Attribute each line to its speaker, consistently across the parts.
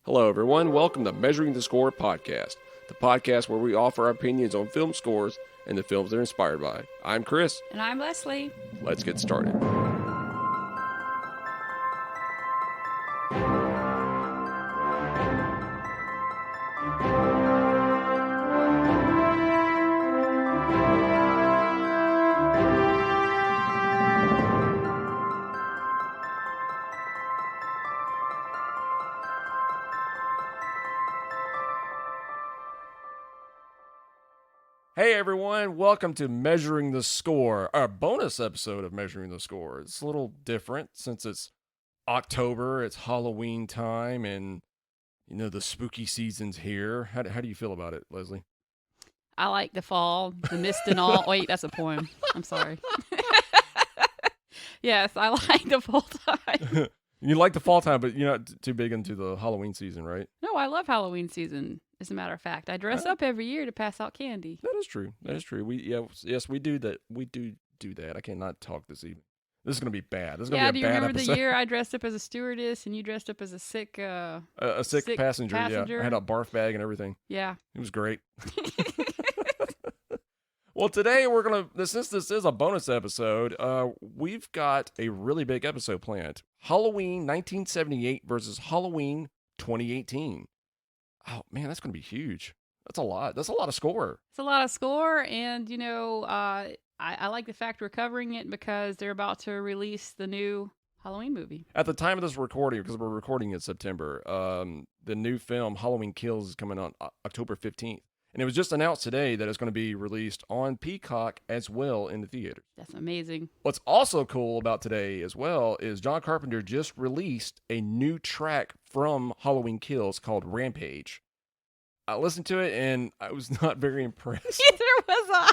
Speaker 1: Hello, everyone. Welcome to Measuring the Score podcast, the podcast where we offer our opinions on film scores and the films they're inspired by. I'm Chris.
Speaker 2: And I'm Leslie.
Speaker 1: Let's get started. Hey everyone, welcome to Measuring the Score, our bonus episode of Measuring the Score. It's a little different since it's October, it's Halloween time, and the spooky season's here. How do you feel about it, Leslie?
Speaker 2: I like the fall, the mist and all. Wait, that's a poem. I'm sorry. Yes, I like the fall time.
Speaker 1: You like the fall time, but you're not too big into the Halloween season, right?
Speaker 2: No, I love Halloween season. As a matter of fact, I dress up every year to pass out candy.
Speaker 1: That is true. Yes, we do that. We do that. I cannot talk this evening. This is going to be bad. This is going to be a bad episode.
Speaker 2: Do you remember the year I dressed up as a stewardess and you dressed up as a sick a
Speaker 1: sick passenger? Yeah, I had a barf bag and everything.
Speaker 2: Yeah,
Speaker 1: it was great. Well, today since this is a bonus episode, we've got a really big episode planned. Halloween 1978 versus Halloween 2018. Oh man, that's going to be huge. That's a lot. That's a lot of score.
Speaker 2: It's a lot of score, and I like the fact we're covering it because they're about to release the new Halloween movie.
Speaker 1: At the time of this recording, because we're recording in September, the new film Halloween Kills is coming on October 15th. And it was just announced today that it's going to be released on Peacock as well in the theaters.
Speaker 2: That's amazing.
Speaker 1: What's also cool about today as well is John Carpenter just released a new track from Halloween Kills called Rampage. I listened to it and I was not very impressed.
Speaker 2: Neither was I.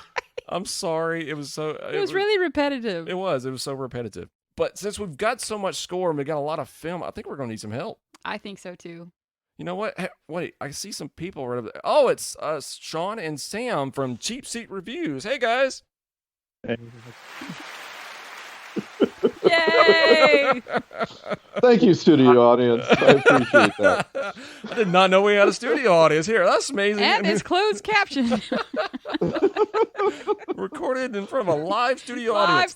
Speaker 1: I'm sorry. It was
Speaker 2: really repetitive.
Speaker 1: It was so repetitive. But since we've got so much score and we got a lot of film, I think we're going to need some help.
Speaker 2: I think so too.
Speaker 1: You know what? Hey, wait, I see some people right over there. Oh, it's Shawn and Sam from Cheapseat Reviews. Hey, guys.
Speaker 3: Hey.
Speaker 2: Yay!
Speaker 3: Thank you, studio audience. I appreciate that.
Speaker 1: I did not know we had a studio audience here. That's amazing.
Speaker 2: And it's closed caption.
Speaker 1: Recorded in front of a live studio audience.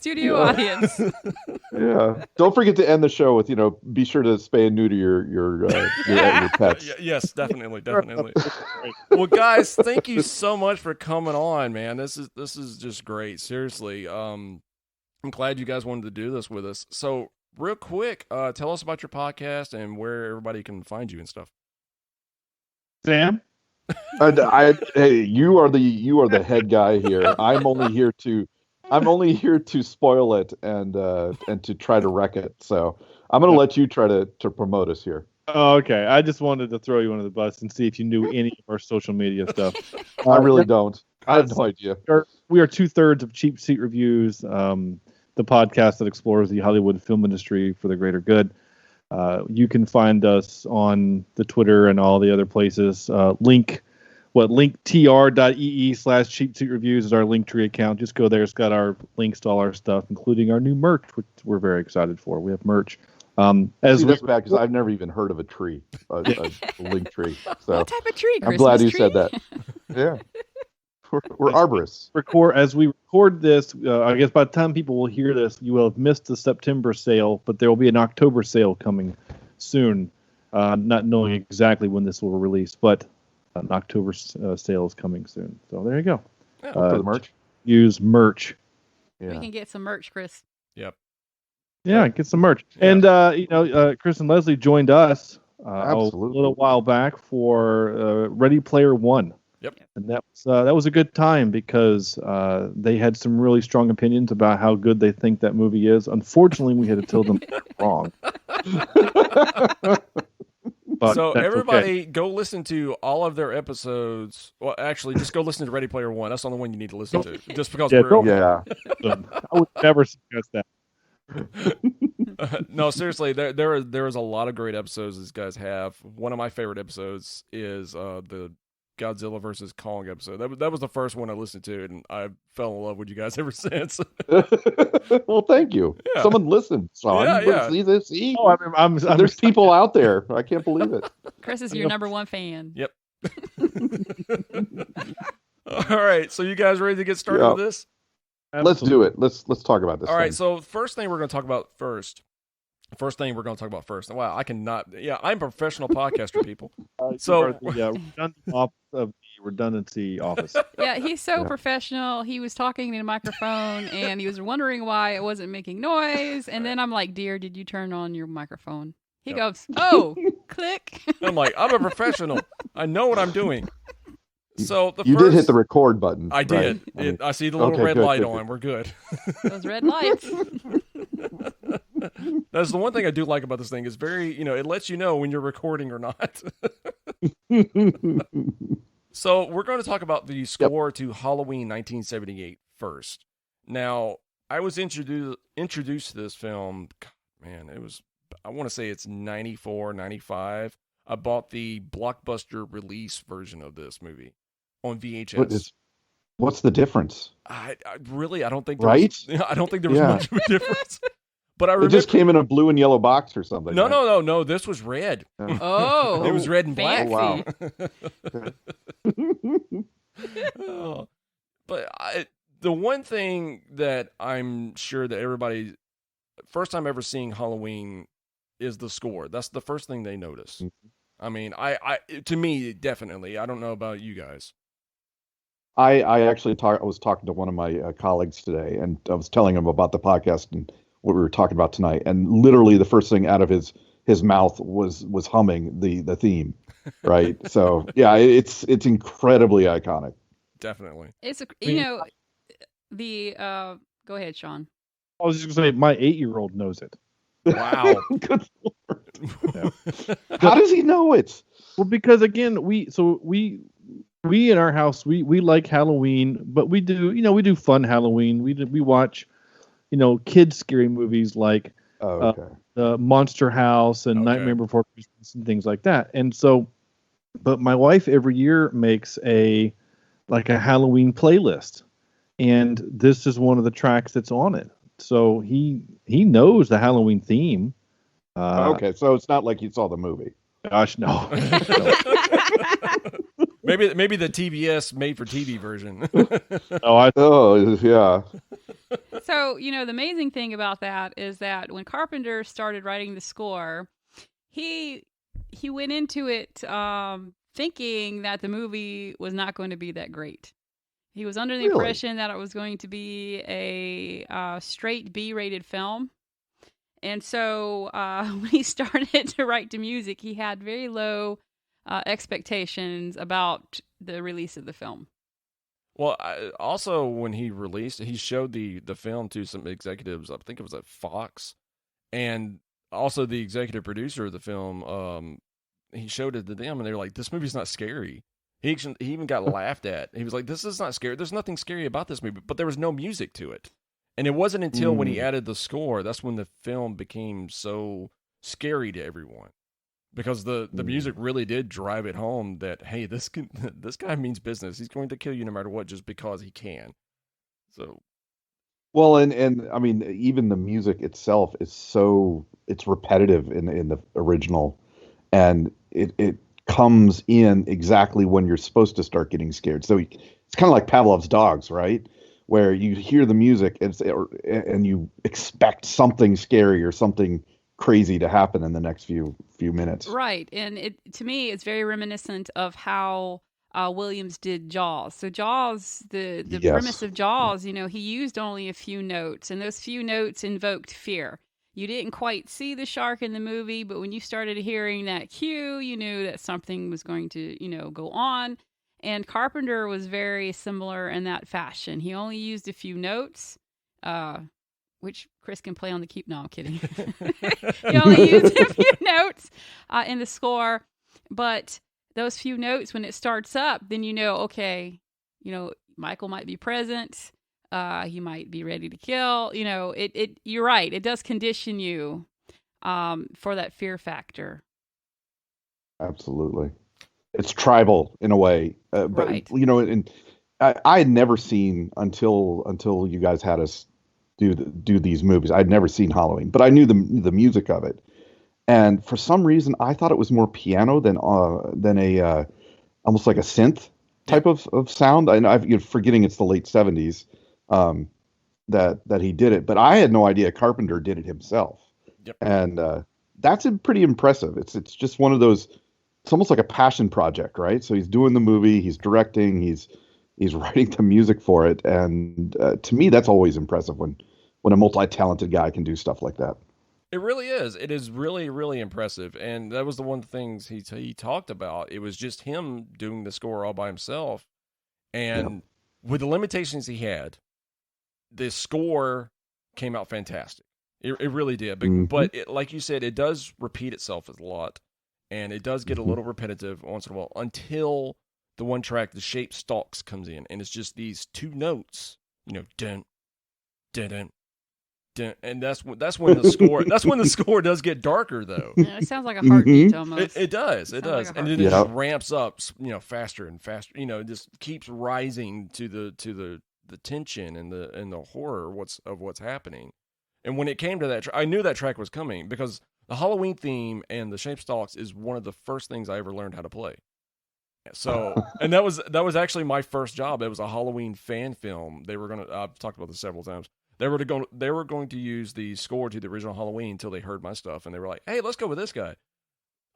Speaker 3: Yeah. Don't forget to end the show with, be sure to spay and neuter your pets.
Speaker 1: Yes, definitely. Well, guys, thank you so much for coming on, man. This is just great. Seriously. I'm glad you guys wanted to do this with us. So, real quick, tell us about your podcast and where everybody can find you and stuff.
Speaker 3: Sam? Hey, you are the head guy here. I'm only here to spoil it and to try to wreck it. So I'm going to let you try to promote us here.
Speaker 4: Oh, okay. I just wanted to throw you under the bus and see if you knew any of our social media stuff.
Speaker 3: I really don't. I have no idea.
Speaker 4: We are 2/3 of Cheapseat Reviews, the podcast that explores the Hollywood film industry for the greater good. You can find us on the Twitter and all the other places. linktr.ee/cheapseatreviews is our Linktree account. Just go there. It's got our links to all our stuff, including our new merch, which we're very excited for. We have merch.
Speaker 3: That's bad because I've never even heard of a tree, a link tree. So
Speaker 2: what type of tree?
Speaker 3: I'm glad you said that. Yeah. We're arborists.
Speaker 4: As we record this, I guess by the time people will hear this, you will have missed the September sale, but there will be an October sale coming soon. Not knowing exactly when this will release, but an October sale is coming soon. So there you go.
Speaker 1: Yeah,
Speaker 3: for the merch.
Speaker 4: Use merch.
Speaker 2: Yeah. We can get some merch, Chris.
Speaker 1: Yep.
Speaker 4: Yeah, get some merch. Yeah. And Chris and Leslie joined us a little while back for Ready Player One.
Speaker 1: Yep.
Speaker 4: And that was a good time because they had some really strong opinions about how good they think that movie is. Unfortunately, we had to tell them they're wrong.
Speaker 1: So everybody go listen to all of their episodes. Well, actually, just go listen to Ready Player One. That's the only one you need to listen to. Just because
Speaker 4: I would never suggest that.
Speaker 1: No, seriously, there is a lot of great episodes these guys have. One of my favorite episodes is the Godzilla versus Kong episode. That was the first one I listened to, and I fell in love with you guys ever since.
Speaker 3: Well, thank you.
Speaker 1: Yeah.
Speaker 3: Someone listened, Sean.
Speaker 1: Yeah, yeah.
Speaker 3: See this? See?
Speaker 4: Oh, I'm
Speaker 3: There's people out there. I can't believe it.
Speaker 2: Chris is your number one fan.
Speaker 1: Yep. All right, so you guys ready to get started with this?
Speaker 3: Let's do it. Let's talk about this.
Speaker 1: All right,
Speaker 3: thing.
Speaker 1: so first thing we're going to talk about first. Wow, I cannot. Yeah, I'm a professional podcaster, people. So
Speaker 4: redundancy office.
Speaker 2: Yeah, he's so professional. He was talking in a microphone and he was wondering why it wasn't making noise. And then I'm like, dear, did you turn on your microphone? He goes, oh, click.
Speaker 1: I'm like, I'm a professional. I know what I'm doing. So
Speaker 3: you did hit the record button.
Speaker 1: I did.
Speaker 3: Right?
Speaker 1: I see the little red light on. We're good.
Speaker 2: Those red lights.
Speaker 1: That's the one thing I do like about this thing is very, it lets you know when you're recording or not. So we're going to talk about the score to Halloween 1978 first. Now, I was introduced to this film, man, I want to say it's 94, 95. I bought the blockbuster release version of this movie on VHS.
Speaker 3: What's the difference?
Speaker 1: I don't think
Speaker 3: right?
Speaker 1: I don't think there was much of a difference. But I remember
Speaker 3: it just came in a blue and yellow box or something.
Speaker 1: No,
Speaker 3: right?
Speaker 1: no. This was red.
Speaker 2: Oh,
Speaker 1: it was red and black.
Speaker 2: Wow.
Speaker 1: But the one thing that I'm sure that everybody, first time ever seeing Halloween, is the score. That's the first thing they notice.
Speaker 3: Mm-hmm.
Speaker 1: I mean, to me, definitely. I don't know about you guys.
Speaker 3: I actually I was talking to one of my colleagues today, and I was telling him about the podcast and what we were talking about tonight. And literally, the first thing out of his mouth was humming the theme, right? So yeah, it's incredibly iconic.
Speaker 1: Definitely.
Speaker 2: It's go ahead, Sean.
Speaker 4: I was just gonna say my 8-year-old knows it.
Speaker 1: Wow.
Speaker 3: Good Lord. Yeah. How does he know it?
Speaker 4: Well, because again, we in our house we like Halloween, but we do fun Halloween. We watch, kids scary movies like the Monster House and Nightmare Before Christmas and things like that. And so, but my wife every year makes a Halloween playlist, and this is one of the tracks that's on it. So he knows the Halloween theme.
Speaker 3: Okay, so it's not like you saw the movie.
Speaker 4: Gosh, no.
Speaker 1: Maybe the TBS made-for-TV version.
Speaker 3: Yeah.
Speaker 2: So, the amazing thing about that is that when Carpenter started writing the score, he went into it thinking that the movie was not going to be that great. He was under the impression that it was going to be a straight B-rated film. And so when he started to write the music, he had very low expectations about the release of the film.
Speaker 1: Well, also when he released, he showed the film to some executives. I think it was at Fox, and also the executive producer of the film. He showed it to them, and they were like, "This movie's not scary." He even got laughed at. He was like, "This is not scary. There's nothing scary about this movie," but there was no music to it. And it wasn't until when he added the score that's when the film became so scary to everyone. Because the music really did drive it home that, hey, this guy means business. He's going to kill you no matter what just because he can. So,
Speaker 3: well, and I mean, even the music itself is it's repetitive in the original, and it comes in exactly when you're supposed to start getting scared. So it's kind of like Pavlov's dogs, right? Where you hear the music and you expect something scary or something crazy to happen in the next few minutes.
Speaker 2: Right. And to me, it's very reminiscent of how Williams did Jaws. So Jaws, the premise of Jaws, he used only a few notes, and those few notes invoked fear. You didn't quite see the shark in the movie, but when you started hearing that cue, you knew that something was going to, go on. And Carpenter was very similar in that fashion. He only used a few notes, which Chris can play on the No, I'm kidding. He only used a few notes in the score, but those few notes, when it starts up, then okay, Michael might be present. He might be ready to kill. You're right. It does condition you for that fear factor.
Speaker 3: Absolutely. it's tribal in a way. But
Speaker 2: Right.
Speaker 3: and I had never seen until you guys had us do these movies. I'd never seen Halloween, but I knew the music of it. And for some reason, I thought it was more piano than a almost like a synth
Speaker 1: Yep.
Speaker 3: type of sound. You're forgetting it's the late '70s that he did it, but I had no idea Carpenter did it himself,
Speaker 1: Yep.
Speaker 3: and that's pretty impressive. It's just one of those. It's almost like a passion project, right? So he's doing the movie, he's directing, he's writing the music for it, and to me, that's always impressive when a multi-talented guy can do stuff like that.
Speaker 1: It really is. It is really, really impressive. And that was the one of the things he talked about. It was just him doing the score all by himself. And with the limitations he had, the score came out fantastic. It really did. But like you said, it does repeat itself a lot. And it does get a little repetitive once in a while until the one track, the shape stalks, comes in. And it's just these two notes, dun, dun, dun, and that's when the score does get darker though.
Speaker 2: Yeah, it sounds like a heartbeat almost.
Speaker 1: It does,
Speaker 2: Like
Speaker 1: and then it just ramps up, faster and faster. It just keeps rising to the tension and the horror of what's happening. And when it came to that, I knew that track was coming because the Halloween theme and the shape stalks is one of the first things I ever learned how to play. So, and that was actually my first job. It was a Halloween fan film. I've talked about this several times. They were going to use the score to the original Halloween until they heard my stuff, and they were like, "Hey, let's go with this guy."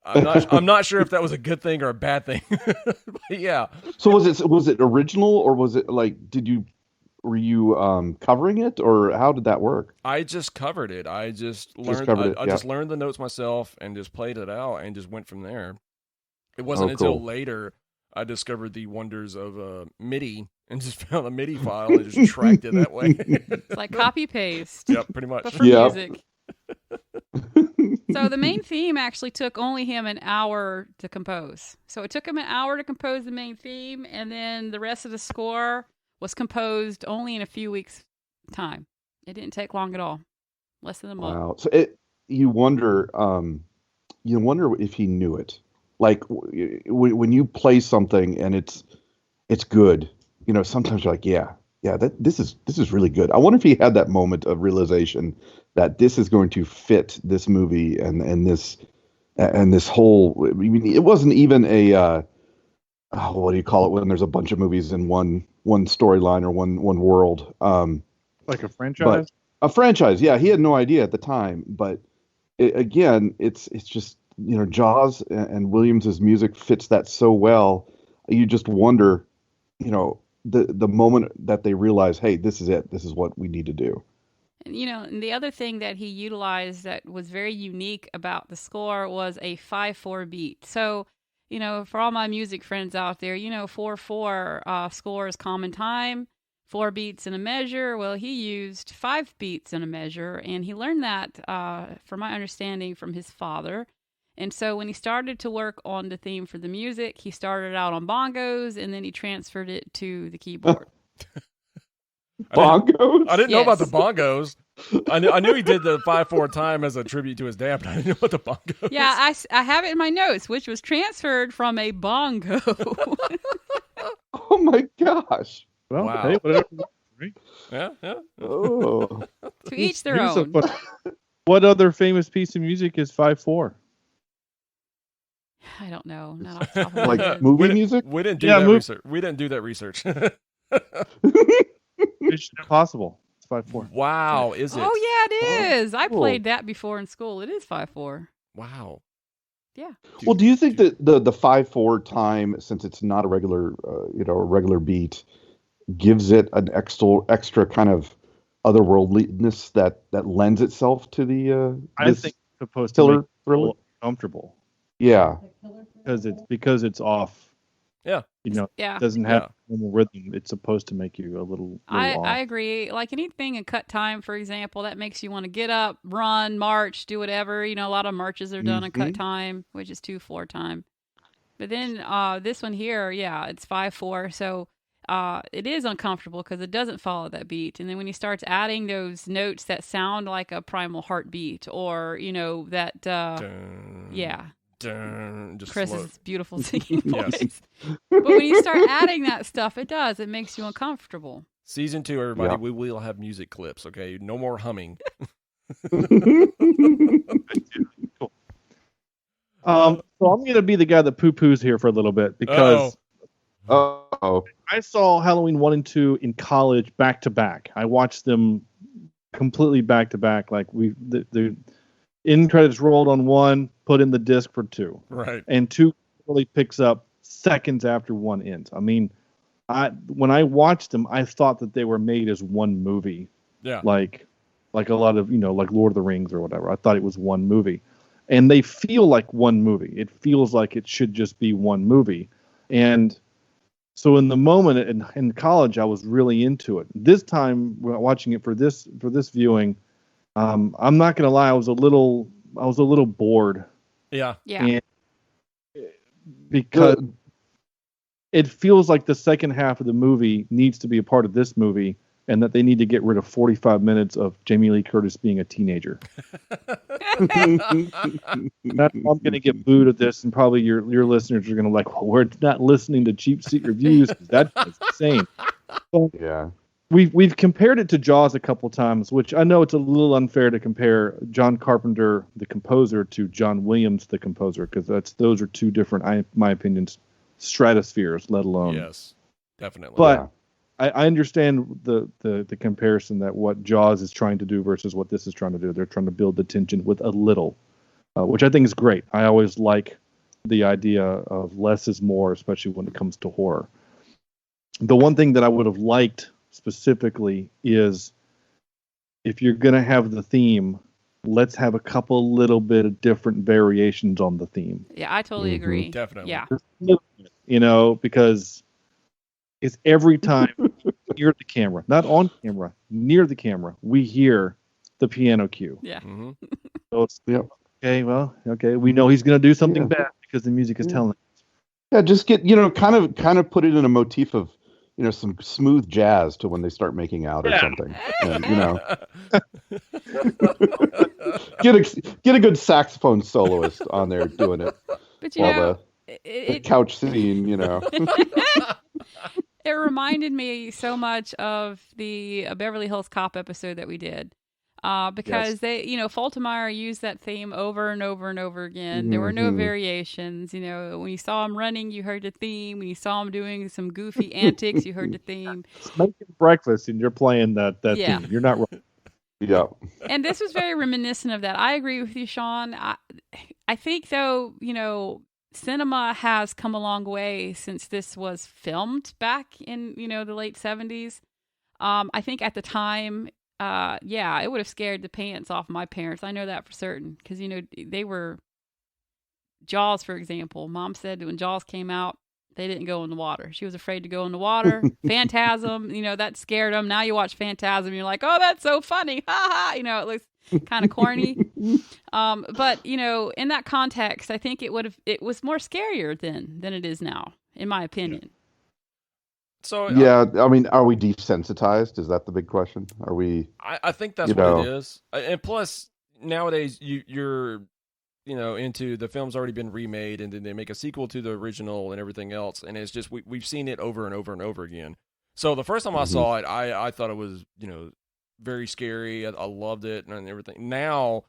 Speaker 1: I'm not sure if that was a good thing or a bad thing. But yeah.
Speaker 3: So was it original, or was it like were you covering it, or how did that work?
Speaker 1: I just covered it. I just learned. I just learned the notes myself and just played it out and just went from there. It wasn't until later I discovered the wonders of MIDI and just found a MIDI file and just tracked it that way.
Speaker 2: It's like copy paste.
Speaker 1: Yep, pretty much.
Speaker 2: But for music. So the main theme actually took only him an hour to compose. So it took him an hour to compose the main theme, and then the rest of the score was composed only in a few weeks' time. It didn't take long at all, less than a month.
Speaker 3: Wow. So you wonder if he knew it. Like when you play something and it's good, sometimes you're like, yeah, this is really good. I wonder if he had that moment of realization that this is going to fit this movie and this whole. I mean, it wasn't even a what do you call it when there's a bunch of movies in one storyline or one world.
Speaker 4: Like a franchise.
Speaker 3: A franchise, yeah. He had no idea at the time, but it's just. Jaws and Williams's music fits that so well. You just wonder, the moment that they realize, hey, this is it. This is what we need to do.
Speaker 2: And the other thing that he utilized that was very unique about the score was a 5/4 beat. So, for all my music friends out there, 4/4 score is common time, 4 beats in a measure. Well, he used 5 beats in a measure, and he learned that, from my understanding, from his father. And so when he started to work on the theme for the music, he started out on bongos, and then he transferred it to the keyboard.
Speaker 3: Bongos?
Speaker 1: I didn't know about the bongos. I knew he did the 5/4 time as a tribute to his dad, but I didn't know about the bongos.
Speaker 2: Yeah, I have it in my notes, which was transferred from a bongo.
Speaker 3: Oh my gosh!
Speaker 4: Well,
Speaker 1: wow.
Speaker 4: Hey, whatever. Right?
Speaker 1: Yeah.
Speaker 3: Oh.
Speaker 2: To each their own.
Speaker 4: What other famous piece of music is 5/4?
Speaker 2: I don't know. Not off the top of my
Speaker 3: Like
Speaker 2: head.
Speaker 3: movie music?
Speaker 1: We didn't do that research. We didn't do that research.
Speaker 4: Mission Impossible. It's 5/4.
Speaker 1: Wow, is it?
Speaker 2: Oh yeah, it is. I
Speaker 3: cool.
Speaker 2: played that before in school. It is 5/4.
Speaker 1: Wow.
Speaker 2: Yeah.
Speaker 3: Well, do you think that the 5/4 time, since it's not a regular beat, gives it an extra kind of otherworldliness that lends itself to the
Speaker 4: I think it's supposed to
Speaker 3: killer
Speaker 4: make
Speaker 3: thriller?
Speaker 4: people comfortable
Speaker 3: Yeah.
Speaker 4: because it's off.
Speaker 1: Yeah.
Speaker 2: Yeah.
Speaker 4: It doesn't have normal rhythm. It's supposed to make you a little off.
Speaker 2: I agree. Like anything in cut time, for example, that makes you want to get up, run, march, do whatever. A lot of marches are done in cut time, which is 2/4 time. But then this one here, it's 5/4. So it is uncomfortable because it doesn't follow that beat. And then when he starts adding those notes that sound like a primal heartbeat or, that,
Speaker 1: Dun,
Speaker 2: yeah.
Speaker 1: just
Speaker 2: Chris's
Speaker 1: slow.
Speaker 2: beautiful singing
Speaker 1: Yes.
Speaker 2: voice. But when you start adding that stuff, it makes you uncomfortable.
Speaker 1: Season 2, everybody,
Speaker 3: Yeah.
Speaker 1: we will have music clips, okay? No more humming.
Speaker 4: So I'm going to be the guy that poo-poos here for a little bit because
Speaker 3: Oh,
Speaker 4: I saw Halloween 1 and 2 in college back to back. I watched them completely back to back. Like the end credits rolled on 1, put in the disc for 2.
Speaker 1: Right.
Speaker 4: And 2 really picks up seconds after 1 ends. I mean, when I watched them, I thought that they were made as one movie.
Speaker 1: Yeah.
Speaker 4: Like a lot of, like Lord of the Rings or whatever. I thought it was one movie. And they feel like one movie. It feels like it should just be one movie. And so in the moment in college, I was really into it. This time, watching it for this viewing, I'm not going to lie, I was a little bored.
Speaker 1: Yeah.
Speaker 2: Yeah.
Speaker 4: And because it feels like the second half of the movie needs to be a part of this movie, and that they need to get rid of 45 minutes of Jamie Lee Curtis being a teenager. I'm going to get booed at this, and probably your listeners are going to well, we're not listening to Cheapseat Reviews because that's insane. Well,
Speaker 3: yeah.
Speaker 4: We've compared it to Jaws a couple times, which I know it's a little unfair to compare John Carpenter, the composer, to John Williams, the composer, because those are two different, in my opinion, stratospheres, let alone.
Speaker 1: Yes, definitely.
Speaker 4: But
Speaker 3: Yeah.
Speaker 4: I understand the comparison that what Jaws is trying to do versus what this is trying to do. They're trying to build the tension with a little, which I think is great. I always like the idea of less is more, especially when it comes to horror. The one thing that I would have liked specifically is if you're going to have the theme, let's have a couple little bit of different variations on the theme.
Speaker 2: Yeah, I totally agree.
Speaker 1: Definitely.
Speaker 2: Yeah.
Speaker 4: Because it's every time near the camera, not on camera, near the camera, we hear the piano cue.
Speaker 2: Yeah.
Speaker 1: Mm-hmm.
Speaker 4: So it's
Speaker 3: Yep.
Speaker 4: we know he's going to do something bad because the music is telling us.
Speaker 3: Yeah, just get kind of put it in a motif of some smooth jazz to when they start making out or something. And, get a good saxophone soloist on there doing it.
Speaker 2: But
Speaker 3: while the couch scene,
Speaker 2: It reminded me so much of the Beverly Hills Cop episode that we did. Because they, Faltermeyer used that theme over and over and over again. There were no variations. When you saw him running, you heard the theme. When you saw him doing some goofy antics, you heard the theme.
Speaker 4: Making breakfast and you're playing that theme. You're not wrong.
Speaker 3: Yeah.
Speaker 2: And this was very reminiscent of that. I agree with you, Shawn. I think, though, cinema has come a long way since this was filmed back in, the late 70s. I think at the time, it would have scared the pants off my parents. I know that for certain because, they were Jaws, for example. Mom said that when Jaws came out, they didn't go in the water. She was afraid to go in the water. Phantasm, that scared them. Now you watch Phantasm, and you're like, oh, that's so funny. Ha ha. It looks kind of corny. But, in that context, I think it was more scarier than it is now, in my opinion.
Speaker 1: So
Speaker 3: yeah, I mean, are we desensitized? Is that the big question? Are we?
Speaker 1: I think that's what it is. And plus, nowadays you're into the film's already been remade, and then they make a sequel to the original and everything else, and it's just we've seen it over and over and over again. So the first time I saw it, I thought it was very scary. I loved it and everything. Now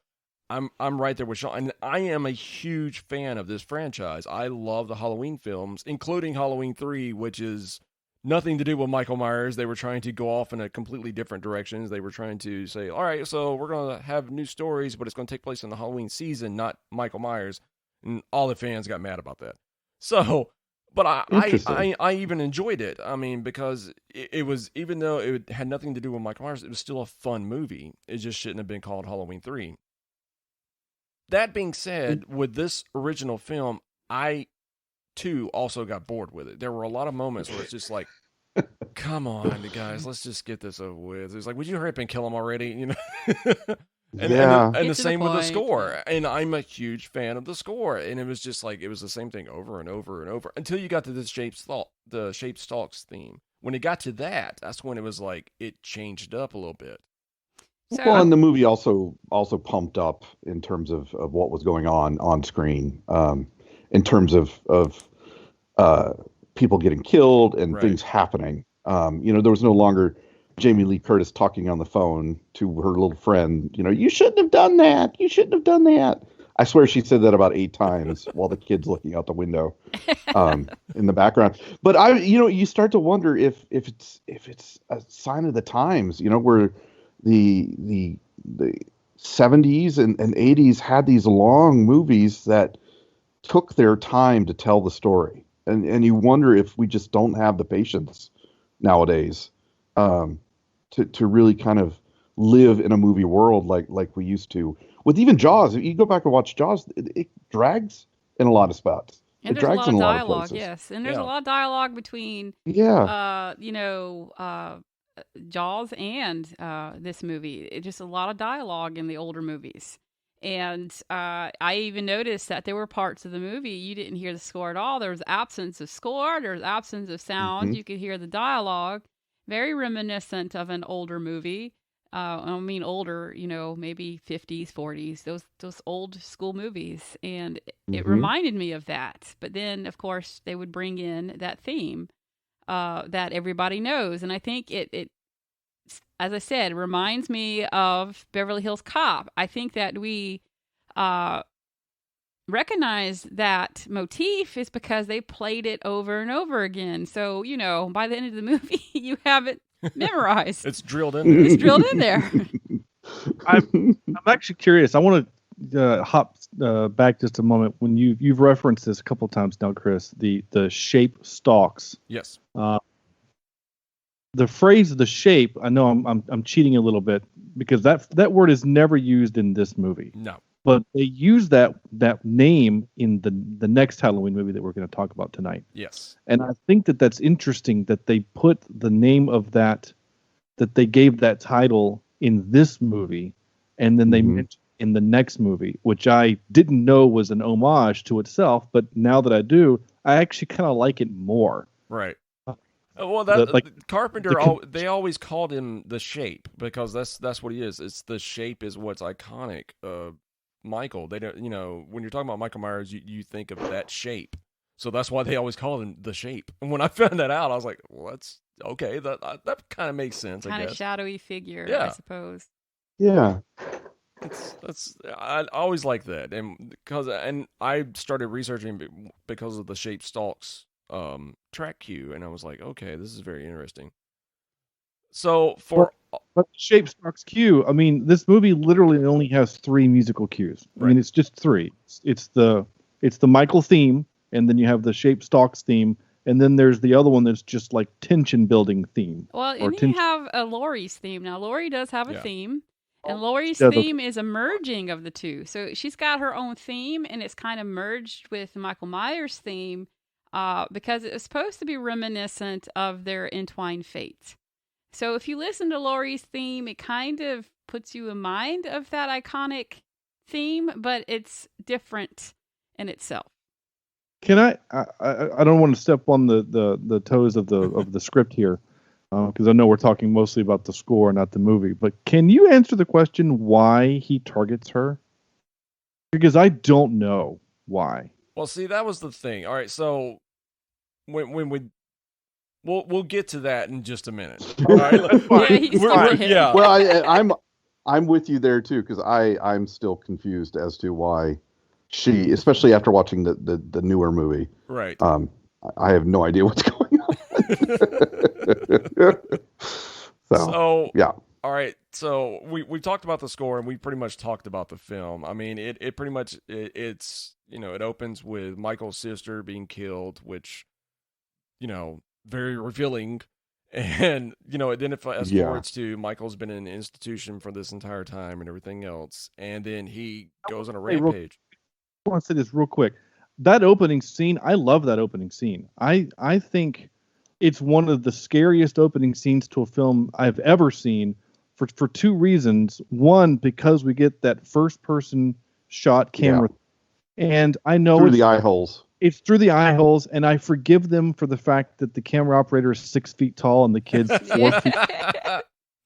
Speaker 1: I'm right there with Shawn, and I am a huge fan of this franchise. I love the Halloween films, including Halloween 3, which is nothing to do with Michael Myers. They were trying to go off in a completely different directions. They were trying to say, all right, so we're going to have new stories, but it's going to take place in the Halloween season, not Michael Myers. And all the fans got mad about that. So, but I even enjoyed it. I mean, because it was, even though it had nothing to do with Michael Myers, it was still a fun movie. It just shouldn't have been called Halloween 3. That being said, with this original film, I too also got bored with it. There were a lot of moments where it's just like, come on, guys, let's just get this over with. It's like, would you hurry up and kill him already? And the same with the score. And I'm a huge fan of the score. And it was just like, it was the same thing over and over and over until you got to the Shape Stalks theme. When it got to that, that's when it was like, it changed up a little bit.
Speaker 3: Well, and the movie also pumped up in terms of what was going on screen. in terms of people getting killed and things happening. There was no longer Jamie Lee Curtis talking on the phone to her little friend. You shouldn't have done that. You shouldn't have done that. I swear she said that about 8 times while the kid's looking out the window in the background. But you start to wonder if it's a sign of the times. Where the 70s and 80s had these long movies that took their time to tell the story, and you wonder if we just don't have the patience nowadays to really kind of live in a movie world like we used to. With even Jaws, if you go back and watch Jaws, it drags in a lot of spots.
Speaker 2: And
Speaker 3: it
Speaker 2: there's
Speaker 3: drags
Speaker 2: a lot
Speaker 3: in
Speaker 2: of
Speaker 3: a lot
Speaker 2: dialogue,
Speaker 3: of places.
Speaker 2: yes. And there's a lot of dialogue between, Jaws and this movie. It's just a lot of dialogue in the older movies. And I even noticed that there were parts of the movie you didn't hear the score at all. There was absence of score. There was absence of sound.
Speaker 3: Mm-hmm.
Speaker 2: You could hear the dialogue. Very reminiscent of an older movie. I mean, older, maybe 50s, 40s, those old school movies. And it reminded me of that. But then, of course, they would bring in that theme that everybody knows. And I think it, as I said, reminds me of Beverly Hills Cop. I think that we recognize that motif is because they played it over and over again. So, by the end of the movie, you have it memorized.
Speaker 1: It's drilled in there.
Speaker 2: It's drilled in there.
Speaker 4: I'm actually curious. I want to hop back just a moment. When you've referenced this a couple times now, Chris, the shape stalks.
Speaker 1: Yes.
Speaker 4: The phrase "the shape." I know I'm cheating a little bit because that word is never used in this movie.
Speaker 1: No.
Speaker 4: But they use that name in the next Halloween movie that we're going to talk about tonight.
Speaker 1: Yes.
Speaker 4: And I think that's interesting that they put the name of that they gave that title in this movie, and then they mentioned in the next movie, which I didn't know was an homage to itself, but now that I do, I actually kind of like it more.
Speaker 1: Right. Well, Carpenter, they always called him the Shape because that's what he is. It's the shape is what's iconic of Michael. They don't, when you're talking about Michael Myers, you think of that shape. So that's why they always call him the Shape. And when I found that out, I was like, well, that's okay. That kind of makes sense.
Speaker 2: Kind
Speaker 1: I
Speaker 2: of
Speaker 1: guess.
Speaker 2: Shadowy figure,
Speaker 1: Yeah.
Speaker 2: I suppose.
Speaker 3: Yeah.
Speaker 1: I always like that, and I started researching because of the Shape Stalks track cue, and I was like, okay, this is very interesting. So
Speaker 4: but Shape Stalks cue, I mean, this movie literally only has 3 musical cues. I mean, it's just 3. It's the Michael theme, and then you have the Shape Stalks theme, and then there's the other one that's just like tension building theme.
Speaker 2: Well, and you have a Laurie's theme. Now, Laurie does have a theme, and Laurie's theme is a merging of the two. So she's got her own theme, and it's kind of merged with Michael Myers' theme because it's supposed to be reminiscent of their entwined fates. So if you listen to Laurie's theme, it kind of puts you in mind of that iconic theme, but it's different in itself.
Speaker 4: Can I don't want to step on the toes of the script here, because I know we're talking mostly about the score, not the movie. But can you answer the question why he targets her? Because I don't know why.
Speaker 1: Well, see, that was the thing. All right, so when we'll get to that in just a minute. All right?
Speaker 2: Yeah.
Speaker 3: Well, I'm with you there too, because I'm still confused as to why she, especially after watching the newer movie.
Speaker 1: Right.
Speaker 3: I have no idea what's going on.
Speaker 1: So
Speaker 3: yeah.
Speaker 1: All right. So we talked about the score, and we pretty much talked about the film. I mean, it pretty much it's it opens with Michael's sister being killed, which very revealing, and then it fast forwards to Michael's been in an institution for this entire time and everything else, and then he goes on a rampage.
Speaker 4: I want to say this real quick. That opening scene, I love that opening scene. I think it's one of the scariest opening scenes to a film I've ever seen for 2 reasons. One, because we get that first person shot camera, and I know
Speaker 3: through the eye holes.
Speaker 4: It's through the eye holes, and I forgive them for the fact that the camera operator is 6 feet tall and the kid's 4 feet.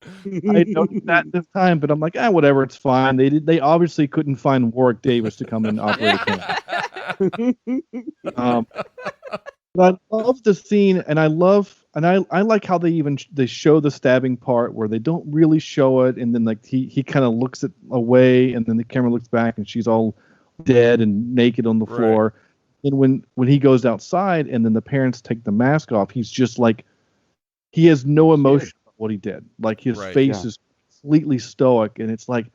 Speaker 4: I noticed that this time, but I'm like, whatever, it's fine. They obviously couldn't find Warwick Davis to come and operate a camera. But I love the scene, and I like how they show the stabbing part where they don't really show it, and then like he kind of looks it away, and then the camera looks back, and she's all dead and naked on the floor. And when he goes outside, and then the parents take the mask off, he's just like, he has no emotion about what he did. Like his face is completely stoic, and it's like,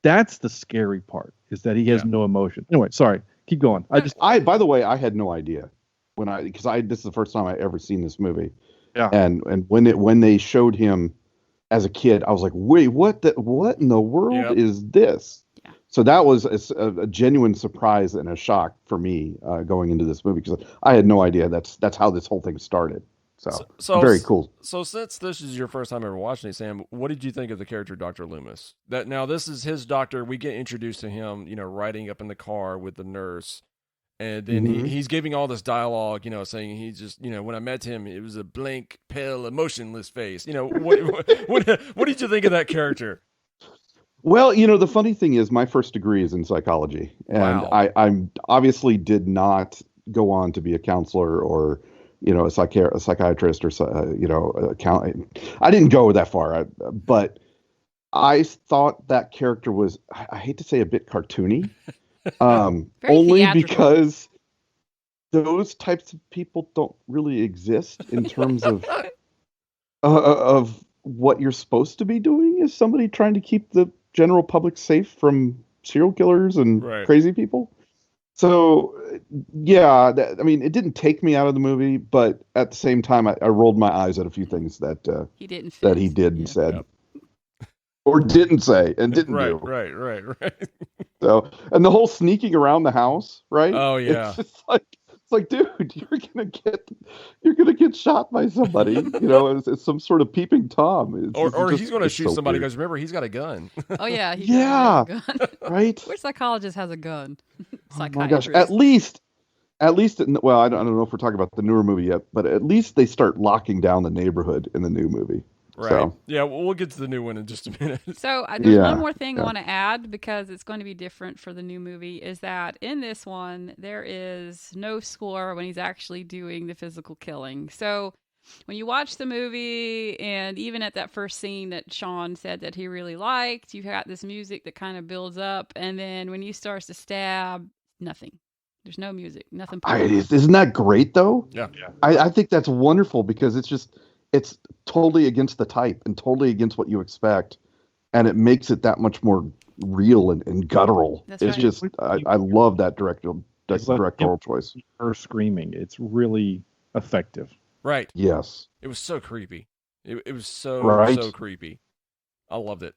Speaker 4: that's the scary part, is that he has no emotion. Anyway, sorry, keep going.
Speaker 3: By the way, I had no idea because this is the first time I ever seen this movie. Yeah. And when they showed him as a kid, I was like, wait, what in the world is this? Yeah. So that was a genuine surprise and a shock for me going into this movie, because I had no idea that's how this whole thing started. So very cool.
Speaker 1: So since this is your first time ever watching it, Sam, what did you think of the character Dr. Loomis? That now this is his doctor. We get introduced to him, riding up in the car with the nurse. And then he's giving all this dialogue, saying he just, when I met him, it was a blank, pale, emotionless face. What did you think of that character?
Speaker 3: Well, the funny thing is, my first degree is in psychology, and I'm obviously did not go on to be a counselor or, a psychiatrist or, I didn't go that far, but I thought that character was, I hate to say, a bit cartoony. Only because those types of people don't really exist in terms of what you're supposed to be doing as somebody trying to keep the general public safe from serial killers and crazy people. So, it didn't take me out of the movie, but at the same time, I rolled my eyes at a few things that he did and said. Yep. Or didn't say and didn't do.
Speaker 1: Right.
Speaker 3: So, and the whole sneaking around the house, right?
Speaker 1: Oh yeah.
Speaker 3: It's like, dude, you're gonna get shot by somebody. It's some sort of peeping Tom.
Speaker 1: Or he's gonna shoot somebody because remember he's got a gun.
Speaker 2: Oh yeah. He
Speaker 3: a gun. Right.
Speaker 2: Which psychologist has a gun?
Speaker 3: Oh my gosh! At least, well, I don't know if we're talking about the newer movie yet, but at least they start locking down the neighborhood in the new movie.
Speaker 1: Right.
Speaker 3: So.
Speaker 1: Yeah, we'll get to the new one in just a minute.
Speaker 2: So there's one more thing I want to add, because it's going to be different for the new movie, is that in this one, there is no score when he's actually doing the physical killing. So when you watch the movie, and even at that first scene that Shawn said that he really liked, you've got this music that kind of builds up, and then when he starts to stab, nothing. There's no music, nothing.
Speaker 3: Isn't that great, though?
Speaker 1: Yeah.
Speaker 3: I think that's wonderful, because it's totally against the type and totally against what you expect, and it makes it that much more real and guttural. Just I love that directorial choice.
Speaker 4: Her screaming, it's really effective.
Speaker 1: Right.
Speaker 3: Yes.
Speaker 1: It was so creepy. It was so creepy. I loved it.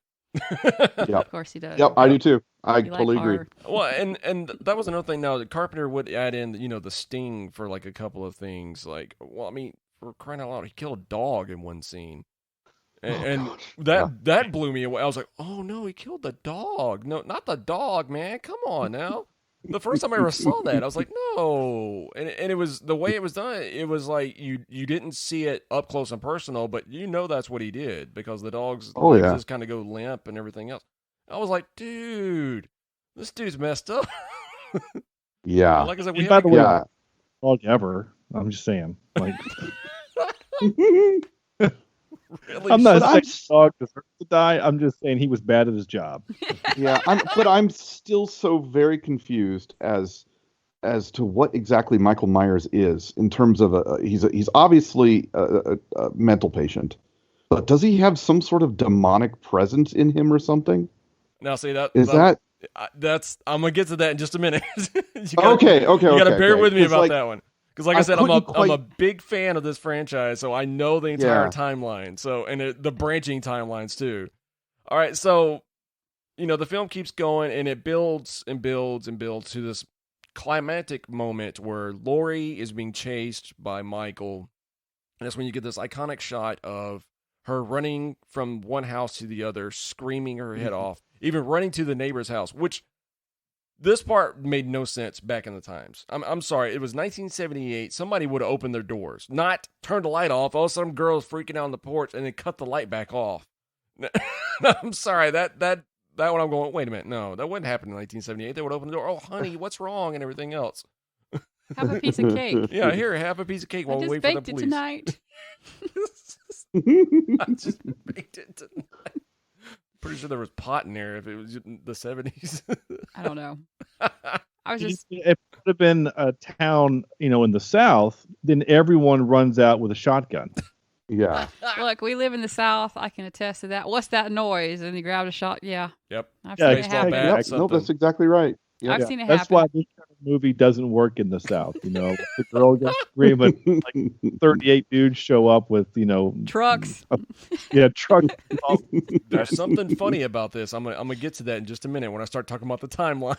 Speaker 3: Yep.
Speaker 2: Of course he does.
Speaker 3: Yep, I do too. I totally agree.
Speaker 1: Well, and that was another thing. Now, the Carpenter would add in, the sting for like a couple of things. Like, for crying out loud, he killed a dog in one scene. And that blew me away. I was like, oh no, he killed the dog. No, not the dog, man. Come on now. The first time I ever saw that, I was like, no. And it was, the way it was done, it was like you didn't see it up close and personal, but that's what he did, because the dog's just kind of go limp and everything else. I was like, dude, this dude's messed up.
Speaker 3: Yeah.
Speaker 1: Like I said,
Speaker 4: by the way, dog ever. I'm just saying. Like, really? I'm not saying the dog deserves to die. I'm just saying he was bad at his job.
Speaker 3: Yeah, but I'm still so very confused as to what exactly Michael Myers is in terms of he's obviously a mental patient, but does he have some sort of demonic presence in him or something?
Speaker 1: Now, see
Speaker 3: that's
Speaker 1: I'm gonna get to that in just a minute.
Speaker 3: Okay.
Speaker 1: You gotta bear with me about that one. Because like I said, I'm a big fan of this franchise, so I know the entire timeline. So, and the branching timelines too. All right, so the film keeps going, and it builds and builds and builds to this climactic moment where Laurie is being chased by Michael, and that's when you get this iconic shot of her running from one house to the other, screaming her head off, even running to the neighbor's house, which. This part made no sense back in the times. I'm sorry. It was 1978. Somebody would have opened their doors, not turned the light off. All of a sudden, girls freaking out on the porch and then cut the light back off. I'm sorry. That one I'm going, wait a minute. No, that wouldn't happen in 1978. They would open the door. Oh, honey, what's wrong? And everything else.
Speaker 2: Have a piece of cake.
Speaker 1: Yeah, here, have a piece of cake while we wait for the police.
Speaker 2: I just baked it tonight.
Speaker 1: I just baked it tonight. Pretty sure there was pot in there if it was in the 70s.
Speaker 2: I don't know. I was just.
Speaker 4: If it would have been a town, in the South, then everyone runs out with a shotgun.
Speaker 3: Yeah.
Speaker 2: Look, we live in the South. I can attest to that. What's that noise? And he grabbed a shot. Yeah.
Speaker 1: Yep.
Speaker 2: I've seen it happen.
Speaker 3: No, that's exactly right.
Speaker 2: Yeah. I've seen it happen.
Speaker 4: That's why this kind of movie doesn't work in the South. The girl gets screaming, like 38 dudes show up with,
Speaker 2: trucks.
Speaker 4: Trucks.
Speaker 1: There's something funny about this. I'm gonna get to that in just a minute when I start talking about the timeline.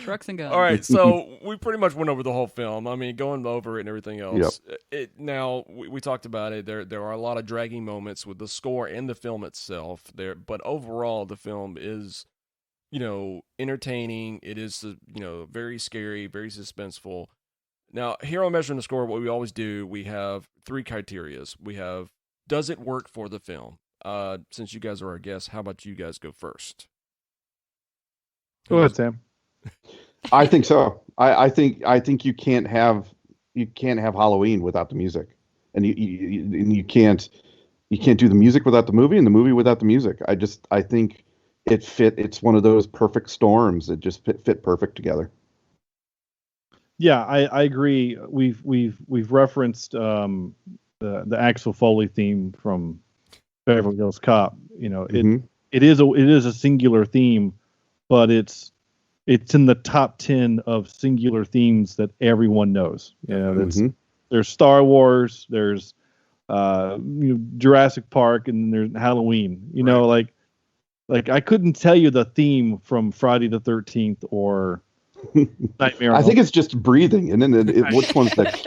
Speaker 2: Trucks and guns.
Speaker 1: All right, so we pretty much went over the whole film. I mean, going over it and everything else.
Speaker 3: Yep.
Speaker 1: Now we talked about it. There are a lot of dragging moments with the score and the film itself. But overall, the film is, entertaining. It is, very scary, very suspenseful. Now, here on Measuring the Score, what we always do, we have 3 criterias. We have, does it work for the film? Since you guys are our guests, how about you guys go first?
Speaker 4: Go ahead, Sam.
Speaker 3: I think so. I think you can't have Halloween without the music, and you can't do the music without the movie, and the movie without the music. I think it's one of those perfect storms that just fit perfect together.
Speaker 4: Yeah, I agree. We've referenced the Axel Foley theme from Beverly Hills Cop. It is a singular theme, but it's in the top 10 of singular themes that everyone knows. There's Star Wars, there's Jurassic Park, and there's Halloween.
Speaker 1: Right.
Speaker 4: Like I couldn't tell you the theme from Friday the 13th or Nightmare.
Speaker 3: I think it's just breathing, and then which one's that?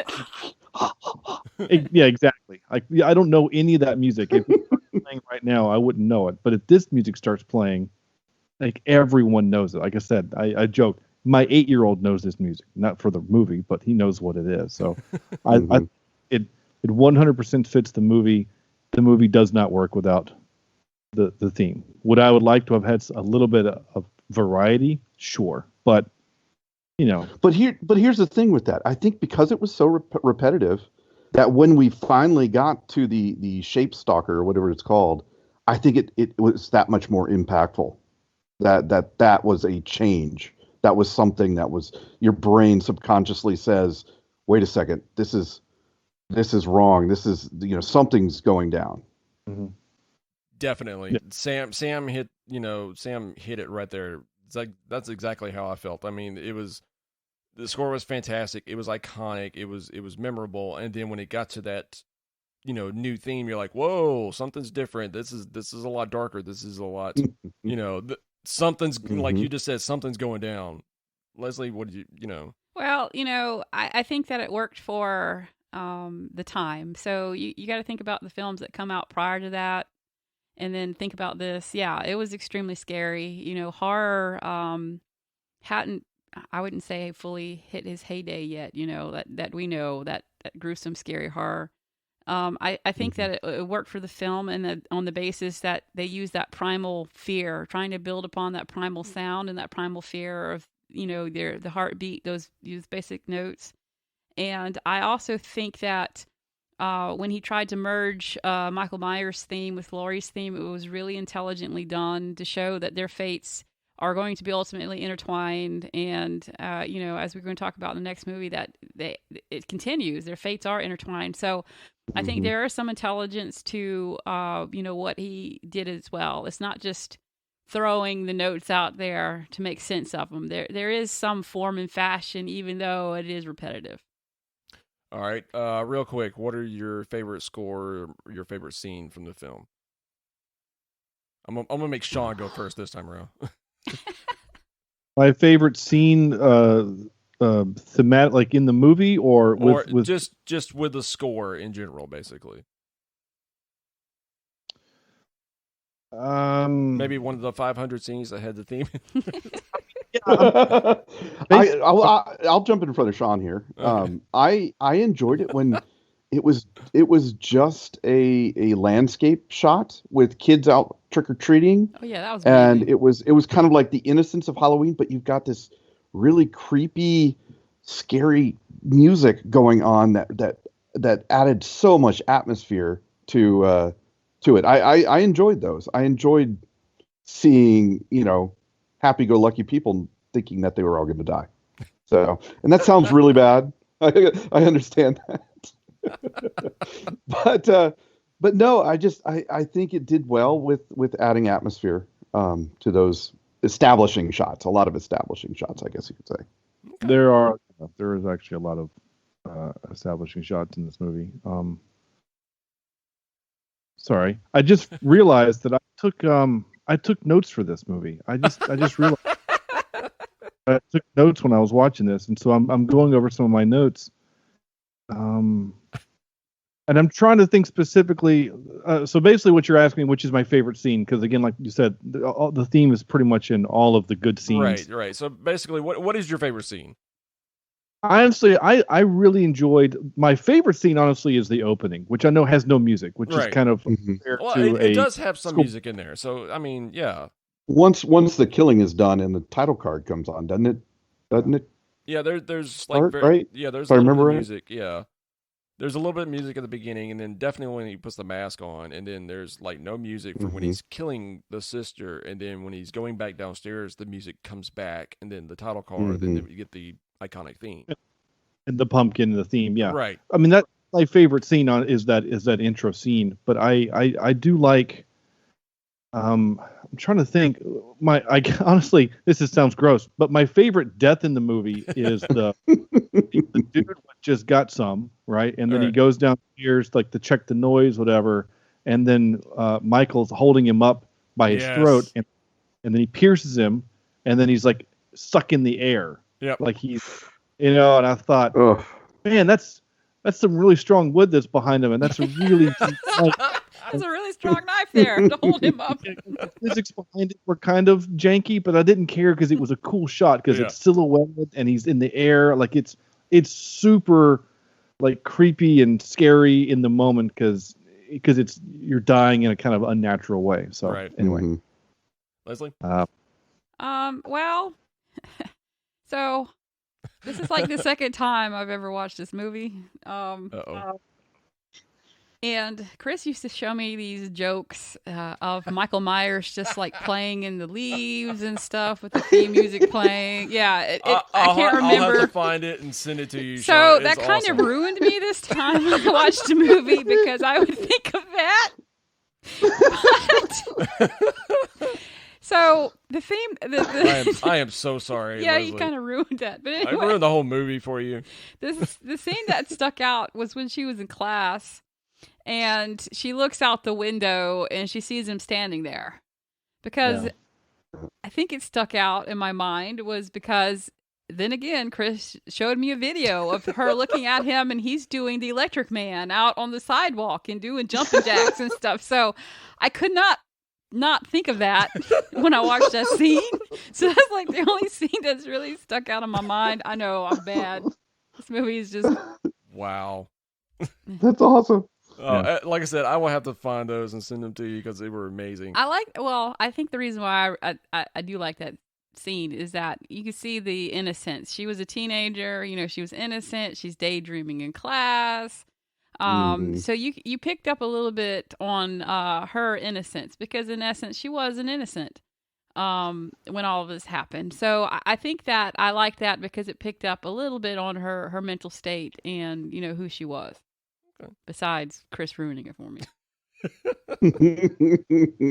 Speaker 4: Yeah, exactly. I don't know any of that music. If it was playing right now, I wouldn't know it. But if this music starts playing, like everyone knows it. Like I said, I joke. My 8-year-old knows this music, not for the movie, but he knows what it is. So, it 100% fits the movie. The movie does not work without the theme. Would I like to have had a little bit of variety? Sure, but
Speaker 3: But here's the thing with that. I think because it was so repetitive, that when we finally got to the shape stalker or whatever it's called, I think it was that much more impactful. That was a change. That was something that was your brain subconsciously says, wait a second, this is wrong. This is something's going down.
Speaker 4: Mm-hmm.
Speaker 1: Definitely.
Speaker 4: Yeah.
Speaker 1: Sam hit it right there. It's like that's exactly how I felt. I mean, the score was fantastic. It was iconic. It was memorable. And then when it got to that new theme, you're like, whoa, something's different. This is a lot darker. This is a lot, something's like you just said, something's going down. Leslie, what did you?
Speaker 2: Well, I think that it worked for the time. So you got to think about the films that come out prior to that, and then think about this. Yeah, it was extremely scary. Horror hadn't, I wouldn't say fully hit his heyday yet. That we know that gruesome, scary horror. I think that it worked for the film, and on the basis that they use that primal fear, trying to build upon that primal sound and that primal fear of the heartbeat, those basic notes. And I also think that when he tried to merge Michael Myers' theme with Laurie's theme, it was really intelligently done to show that their fates are going to be ultimately intertwined. And, as we're going to talk about in the next movie, that it continues. Their fates are intertwined. So I think there is some intelligence to, what he did as well. It's not just throwing the notes out there to make sense of them. There is some form and fashion, even though it is repetitive.
Speaker 1: All right. Real quick, what are your favorite score, or your favorite scene from the film? I'm going to make Shawn go first this time around.
Speaker 4: My favorite scene, thematic, like in the movie, or with
Speaker 1: just with the score in general, basically. Maybe one of the 500 scenes that had the theme.
Speaker 3: I'll jump in front of Shawn here. Okay. I enjoyed it when it was just a landscape shot with kids out trick or treating.
Speaker 2: Oh yeah, that was
Speaker 3: and
Speaker 2: amazing.
Speaker 3: it was kind of like the innocence of Halloween, but you've got this really creepy, scary music going on that added so much atmosphere to it. I enjoyed those. I enjoyed seeing, happy-go-lucky people thinking that they were all going to die. So, and that sounds really bad. I understand that. but no, I think it did well with adding atmosphere to those establishing shots. A lot of establishing shots, I guess you could say.
Speaker 4: There is actually a lot of establishing shots in this movie. Sorry, I just realized that I took notes for this movie. I just realized I took notes when I was watching this, and so I'm going over some of my notes. And I'm trying to think specifically. So basically, what you're asking, which is my favorite scene, because again, like you said, the theme is pretty much in all of the good scenes.
Speaker 1: Right. So basically, what is your favorite scene?
Speaker 4: Honestly, I really enjoyed my favorite scene. Honestly, is the opening, which I know has no music, which is kind of
Speaker 1: well, it does have some music in there. So I mean, yeah.
Speaker 3: Once the killing is done and the title card comes on, doesn't it?
Speaker 1: Yeah, there's like
Speaker 3: right?
Speaker 1: Yeah, there's
Speaker 3: If
Speaker 1: a
Speaker 3: I
Speaker 1: little bit
Speaker 3: remember
Speaker 1: of
Speaker 3: right.
Speaker 1: music. Yeah. There's a little bit of music at the beginning, and then definitely when he puts the mask on, and then there's like no music for when he's killing the sister, and then when he's going back downstairs, the music comes back, and then the title card, and then you get the iconic theme.
Speaker 4: And the pumpkin, the theme, yeah.
Speaker 1: Right.
Speaker 4: I mean, that's my favorite scene is that intro scene, but I do like. I'm trying to think. Honestly, sounds gross, but my favorite death in the movie is the dude just got some, right, and then he goes downstairs like to check the noise, whatever, and then Michael's holding him up by his throat, and then he pierces him, and then he's like stuck in the air, like he's, and I thought, man, that's some really strong wood that's behind him, and that's a really
Speaker 2: That's a really strong knife there to hold him up.
Speaker 4: The physics behind it were kind of janky, but I didn't care because it was a cool shot because it's silhouetted and he's in the air. Like it's super like creepy and scary in the moment because you're dying in a kind of unnatural way. So anyway,
Speaker 1: Leslie.
Speaker 2: Well, so this is like the second time I've ever watched this movie. And Chris used to show me these jokes of Michael Myers just like playing in the leaves and stuff with the theme music playing. Yeah, I can't remember.
Speaker 1: I'll have to find it and send it to you.
Speaker 2: So that kind of ruined me this time when I watched the movie because I would think of that. But, so the theme,
Speaker 1: I am so sorry.
Speaker 2: Yeah,
Speaker 1: Leslie.
Speaker 2: you kind of ruined that. But anyway,
Speaker 1: I ruined the whole movie for you.
Speaker 2: The scene that stuck out was when she was in class. And she looks out the window and she sees him standing there. Because I think it stuck out in my mind was because then again, Chris showed me a video of her looking at him and he's doing the Electric Man out on the sidewalk and doing jumping jacks and stuff. So I could not think of that when I watched that scene. So that's like the only scene that's really stuck out in my mind. I know I'm bad. This movie is just...
Speaker 1: Wow.
Speaker 3: That's awesome.
Speaker 1: Like I said, I will have to find those and send them to you because they were amazing.
Speaker 2: I think the reason why I do like that scene is that you can see the innocence. She was a teenager, she was innocent. She's daydreaming in class. So you picked up a little bit on her innocence because in essence she was an innocent when all of this happened. So I think that I like that because it picked up a little bit on her mental state and who she was. Besides Chris ruining it for me.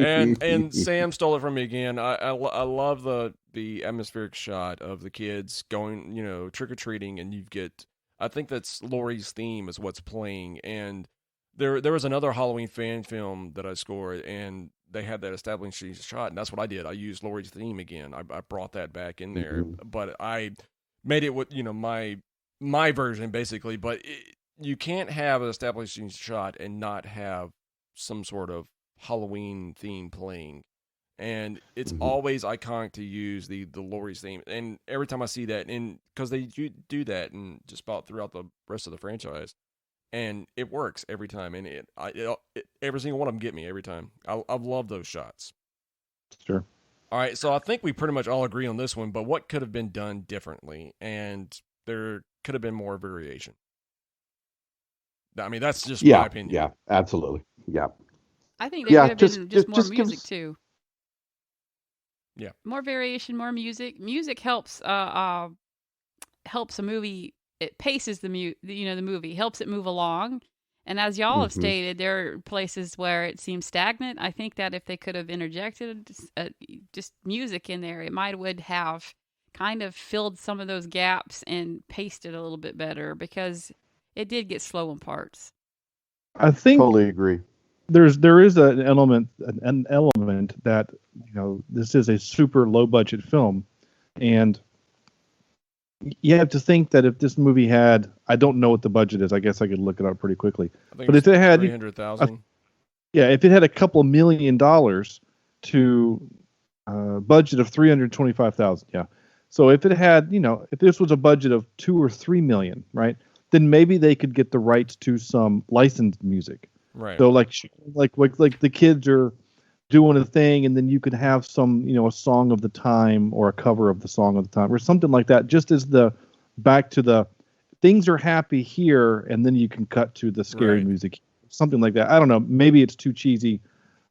Speaker 1: and Sam stole it from me again. I love the atmospheric shot of the kids going, trick or treating, and you get. I think that's Laurie's theme is what's playing, and there was another Halloween fan film that I scored, and they had that establishing shot, and that's what I did. I used Laurie's theme again. I brought that back in there, but I made it with my version basically, but. You can't have an establishing shot and not have some sort of Halloween theme playing. And it's always iconic to use the Laurie's theme. And every time I see that, and because they do that and just about throughout the rest of the franchise, and it works every time. And every single one of them get me every time. I love those shots.
Speaker 4: Sure.
Speaker 1: All right, so I think we pretty much all agree on this one, but what could have been done differently? And there could have been more variation. I mean, that's just my opinion.
Speaker 3: Yeah, absolutely. Yeah.
Speaker 2: I think there could have been just more music, too.
Speaker 1: Yeah.
Speaker 2: More variation, more music. Music helps a movie. It paces the movie, helps it move along. And as y'all have stated, there are places where it seems stagnant. I think that if they could have interjected just music in there, it would have kind of filled some of those gaps and paced it a little bit better, because it did get slow in parts.
Speaker 4: I think
Speaker 3: totally agree.
Speaker 4: There is an element that, this is a super low budget film, and you have to think that if this movie had, I don't know what the budget is. I guess I could look it up pretty quickly. But if it had
Speaker 1: $300,000,
Speaker 4: if it had a couple $1 million to budget of $325,000, yeah. So if it had, if this was a budget of $2 or $3 million, right, then maybe they could get the rights to some licensed music.
Speaker 1: Right.
Speaker 4: So like the kids are doing a thing, and then you could have some, a song of the time or a cover of the song of the time or something like that, just as the back to the things are happy here, and then you can cut to the scary music, something like that. I don't know. Maybe it's too cheesy.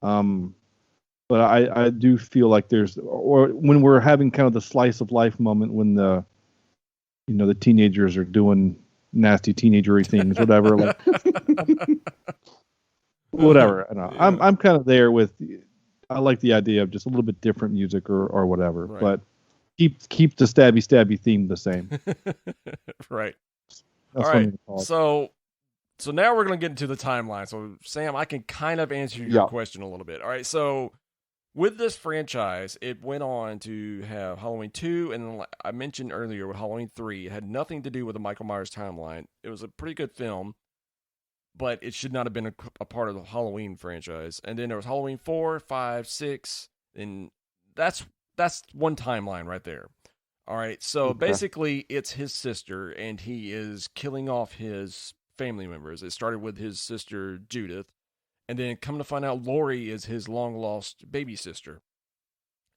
Speaker 4: But I do feel like or when we're having kind of the slice of life moment when the teenagers are doing nasty teenagery things, whatever, like whatever. I don't know. Yeah. I'm kind of there with. I like the idea of just a little bit different music or whatever, but keep the stabby theme the same.
Speaker 1: Right.
Speaker 4: That's
Speaker 1: all right. So now we're going to get into the timeline. So Sam, I can kind of answer your question a little bit. All right. So with this franchise, it went on to have Halloween 2, and I mentioned earlier with Halloween 3, it had nothing to do with the Michael Myers timeline. It was a pretty good film, but it should not have been a part of the Halloween franchise. And then there was Halloween 4, 5, 6, and that's one timeline right there. All right, so basically it's his sister, and he is killing off his family members. It started with his sister Judith, and then come to find out Laurie is his long-lost baby sister,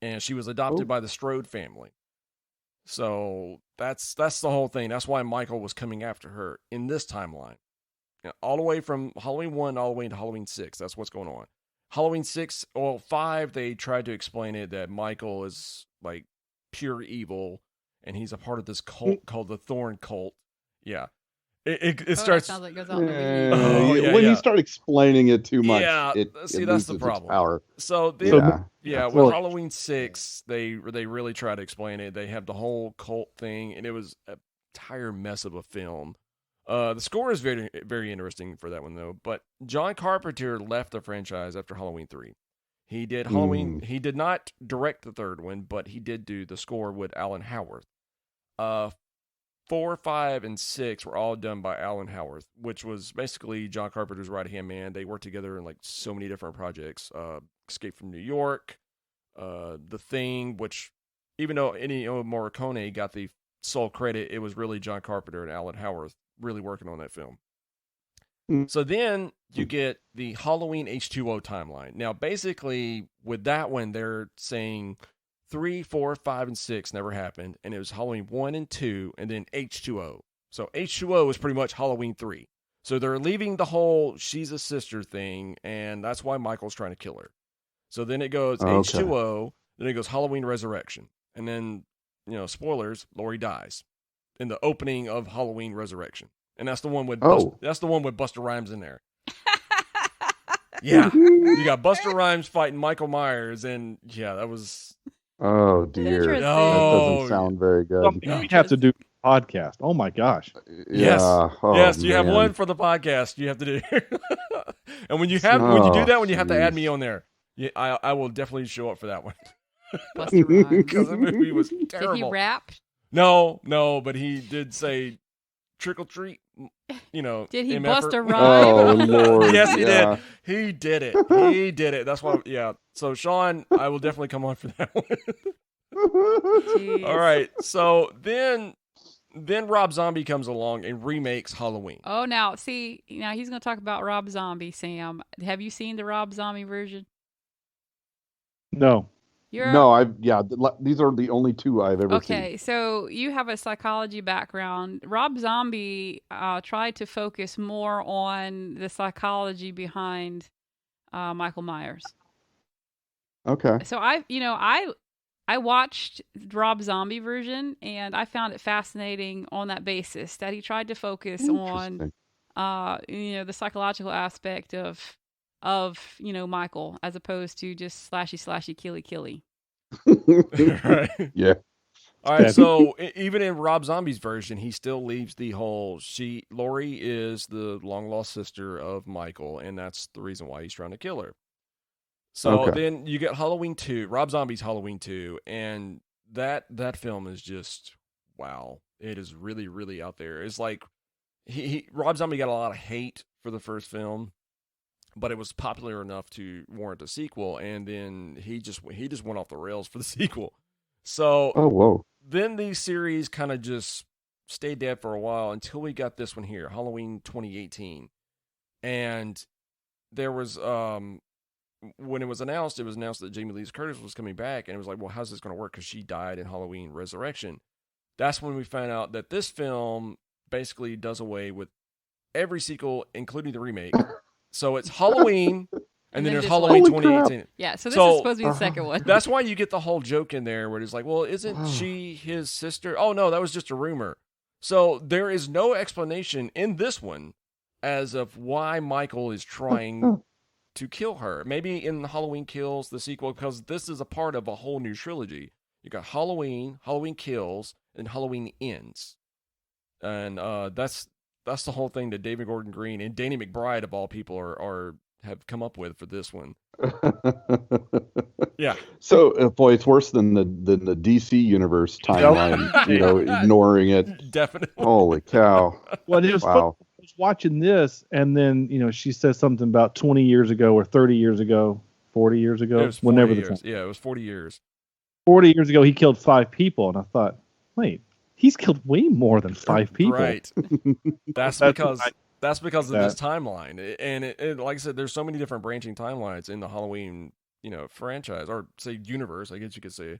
Speaker 1: and she was adopted by the Strode family. So that's the whole thing. That's why Michael was coming after her in this timeline. All the way from Halloween 1 all the way into Halloween 6. That's what's going on. Halloween 6, 5, they tried to explain it that Michael is like pure evil, and he's a part of this cult called the Thorn Cult. Yeah. It starts.
Speaker 2: That sounds like it goes out in the
Speaker 3: when you start explaining it too much,
Speaker 1: see, that's the problem.
Speaker 3: Power.
Speaker 1: So then, with Halloween 6, they really try to explain it. They have the whole cult thing, and it was an entire mess of a film. The score is very, very interesting for that one, though. But John Carpenter left the franchise after Halloween 3. He did Halloween. He did not direct the third one, but he did do the score with Alan Howarth. 4, 5, and 6 were all done by Alan Howarth, which was basically John Carpenter's right-hand man. They worked together in like so many different projects. Escape from New York, The Thing, which even though Ennio Morricone got the sole credit, it was really John Carpenter and Alan Howarth really working on that film. So then you get the Halloween H2o timeline. Now, basically, with that one, they're saying 3, 4, 5, and 6 never happened, and it was Halloween 1 and 2, and then H2o. So H2o is pretty much Halloween 3. So they're leaving the whole she's a sister thing, and that's why Michael's trying to kill her. So then it goes H2o, then it goes Halloween Resurrection. And then, spoilers, Laurie dies in the opening of Halloween Resurrection. And that's the one with Busta Rhymes in there. Yeah. You got Busta Rhymes fighting Michael Myers, and that was...
Speaker 3: Oh, dear. That doesn't sound very good.
Speaker 4: We have to do a podcast. Oh, my gosh.
Speaker 1: Yes.
Speaker 3: Oh,
Speaker 1: yes, you have one for the podcast you have to do. And when you do that, when you have to add me on there, I will definitely show up for that one.
Speaker 2: Busta Rhymes.
Speaker 1: Because the movie was terrible.
Speaker 2: Did he rap?
Speaker 1: No, but he did say trick or treat.
Speaker 2: Did he
Speaker 1: MF-er.
Speaker 2: bust a rhyme?
Speaker 3: Oh, Lord.
Speaker 1: Yes, he did. He did it. He did it. That's why. Yeah. So Shawn, I will definitely come on for that one. All right. So then then Rob Zombie comes along and remakes Halloween.
Speaker 2: Oh, now he's going to talk about Rob Zombie, Sam. Have you seen the Rob Zombie version?
Speaker 4: No.
Speaker 3: No, these are the only two I've ever seen.
Speaker 2: Okay, so you have a psychology background. Rob Zombie tried to focus more on the psychology behind Michael Myers.
Speaker 3: Okay.
Speaker 2: So I watched Rob Zombie version, and I found it fascinating on that basis that he tried to focus on the psychological aspect of Michael, as opposed to just slashy killy.
Speaker 1: Right.
Speaker 3: Yeah.
Speaker 1: All right, so even in Rob Zombie's version, he still leaves the whole Laurie is the long lost sister of Michael, and that's the reason why he's trying to kill her. So then you get Halloween 2, Rob Zombie's Halloween 2, and that film is just wow. It is really, really out there. It's like Rob Zombie got a lot of hate for the first film, but it was popular enough to warrant a sequel, and then he just went off the rails for the sequel. So then the series kind of just stayed dead for a while until we got this one here, Halloween 2018. And there was when it was announced that Jamie Lee Curtis was coming back, and it was like, well, how's this going to work? Because she died in Halloween Resurrection. That's when we found out that this film basically does away with every sequel, including the remake. So it's Halloween, and then there's Halloween 2018.
Speaker 2: Yeah, so this is supposed to be the second one.
Speaker 1: That's why you get the whole joke in there where it's like, well, isn't she his sister? Oh, no, that was just a rumor. So there is no explanation in this one as of why Michael is trying to kill her. Maybe in Halloween Kills, the sequel, because this is a part of a whole new trilogy. You got Halloween, Halloween Kills, and Halloween Ends. And that's the whole thing that David Gordon Green and Danny McBride, of all people, have come up with for this one. Yeah.
Speaker 3: So, boy, it's worse than the DC universe timeline. Ignoring it.
Speaker 1: Definitely.
Speaker 3: Holy cow!
Speaker 4: Well, it was I was watching this, and then she says something about 20 years ago, or 30 years ago, 40 years ago,
Speaker 1: it was 40 years. Yeah, it was 40 years.
Speaker 4: 40 years ago, he killed 5 people, and I thought, wait, he's killed way more than 5 people.
Speaker 1: Right. That's because of this timeline, and it, like I said, there's so many different branching timelines in the Halloween, franchise, or say universe, I guess you could say.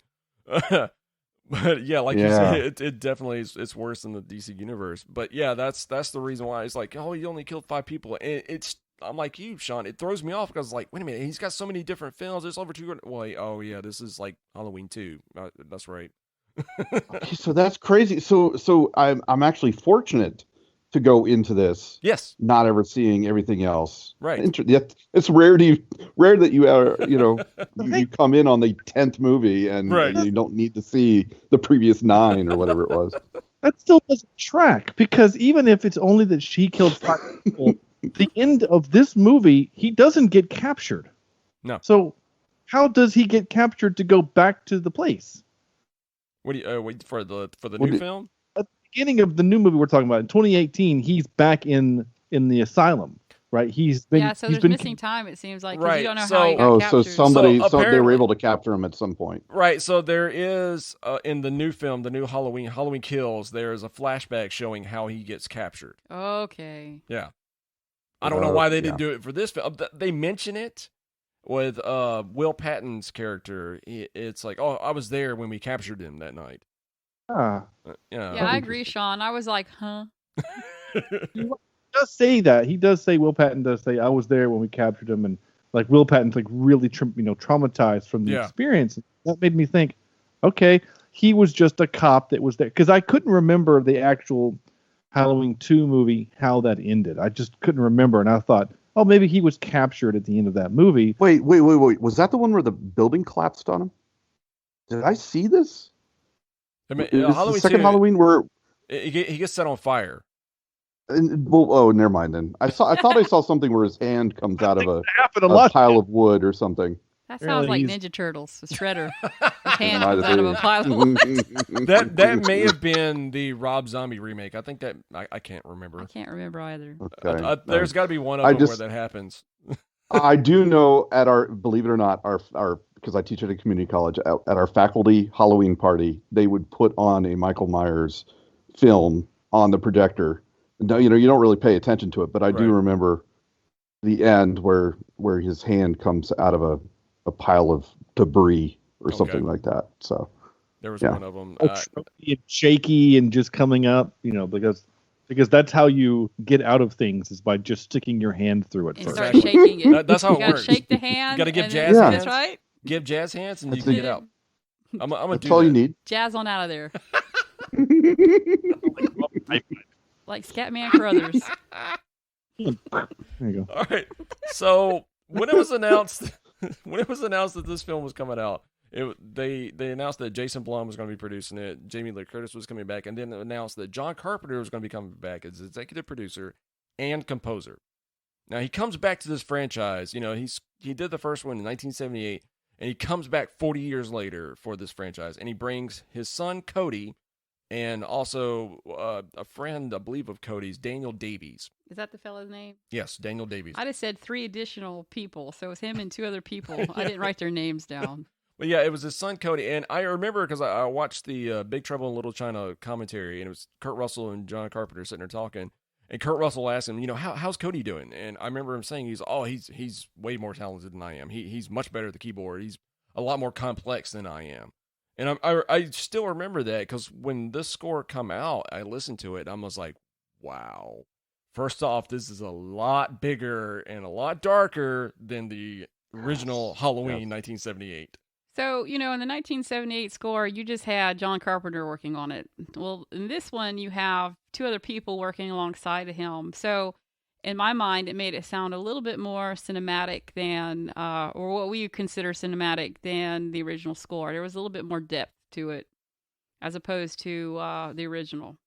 Speaker 1: But yeah, like you said, it definitely it's worse than the DC universe. But yeah, that's the reason why it's like, oh, he only killed 5 people, and I'm like you, Sean. It throws me off because it's like, wait a minute, he's got so many different films. There's over 200. Well, oh yeah, this is like Halloween 2. That's right.
Speaker 3: Okay, so that's crazy. So I'm actually fortunate to go into this.
Speaker 1: Yes.
Speaker 3: Not ever seeing everything else.
Speaker 1: Right.
Speaker 3: It's rare that you are, you come in on the 10th movie and you don't need to see the previous 9 or whatever it was.
Speaker 4: That still doesn't track, because even if it's only that she killed 5 people, the end of this movie, he doesn't get captured.
Speaker 1: No.
Speaker 4: So how does he get captured to go back to the place?
Speaker 1: What do you wait for the new film?
Speaker 4: At the beginning of the new movie we're talking about, in 2018, he's back in the asylum, right?
Speaker 2: So there's missing time, it seems like, because you don't know how he got captured.
Speaker 3: So they were able to capture him at some point.
Speaker 1: Right, so there is, in the new film, the new Halloween Kills, there's a flashback showing how he gets captured.
Speaker 2: Okay.
Speaker 1: Yeah. I don't know why they didn't do it for this film. They mention it with Will Patton's character. It's like, oh, I was there when we captured him that night.
Speaker 4: Yeah,
Speaker 2: I agree, Sean. I was like, huh?
Speaker 4: He does say that. He does say, Will Patton does say, I was there when we captured him, and like Will Patton's like really traumatized from the experience. That made me think, okay, he was just a cop that was there, because I couldn't remember the actual Halloween 2 movie, how that ended. I just couldn't remember, and I thought, oh, maybe he was captured at the end of that movie.
Speaker 3: Wait. Was that the one where the building collapsed on him? Did I see this?
Speaker 1: I mean,
Speaker 3: Halloween the second 2, Halloween where
Speaker 1: he gets set on fire.
Speaker 3: Never mind then. I thought I saw something where his hand comes out of a pile of wood or something.
Speaker 2: That sounds like Ninja Turtles, the Shredder. His hand comes out of a pile of wood.
Speaker 1: That may have been the Rob Zombie remake. I think that I can't remember.
Speaker 2: I can't remember either.
Speaker 1: Okay. There's got to be one of them where that happens.
Speaker 3: I do know at our, believe it or not, our because I teach at a community college, at our faculty Halloween party, they would put on a Michael Myers film on the projector. No, you don't really pay attention to it, but I do remember the end where his hand comes out of a pile of debris or something like that. So
Speaker 1: there was one of them
Speaker 4: shaky and just coming up, because that's how you get out of things, is by just sticking your hand through it
Speaker 2: and
Speaker 4: first.
Speaker 2: start shaking it.
Speaker 1: That's how it works.
Speaker 2: Shake the hand.
Speaker 1: You got to give jazz hands.
Speaker 2: That's right.
Speaker 1: Give jazz hands, and you can get out. I'm gonna
Speaker 3: that's all you need.
Speaker 2: Jazz on out of there. Like Scatman Crothers.
Speaker 4: There you go.
Speaker 1: All right. So when it was announced that this film was coming out, they announced that Jason Blum was going to be producing it, Jamie Lee Curtis was coming back, and then announced that John Carpenter was going to be coming back as executive producer and composer. Now he comes back to this franchise. He did the first one in 1978, and he comes back 40 years later for this franchise, and he brings his son Cody. And also a friend, I believe, of Cody's, Daniel Davies.
Speaker 2: Is that the fellow's name?
Speaker 1: Yes, Daniel Davies.
Speaker 2: I just said 3 additional people, so it was him and 2 other people. I didn't write their names down.
Speaker 1: But yeah, it was his son Cody, and I remember because I watched the Big Trouble in Little China commentary, and it was Kurt Russell and John Carpenter sitting there talking. And Kurt Russell asked him, how's Cody doing? And I remember him saying he's way more talented than I am. He's much better at the keyboard. He's a lot more complex than I am. And I still remember that because when this score come out, I listened to it. And I was like, wow. First off, this is a lot bigger and a lot darker than the original Halloween 1978.
Speaker 2: So, in the 1978 score, you just had John Carpenter working on it. Well, in this one, you have 2 other people working alongside of him. So, in my mind, it made it sound a little bit more cinematic than, or what we consider cinematic than the original score. There was a little bit more depth to it as opposed to the original.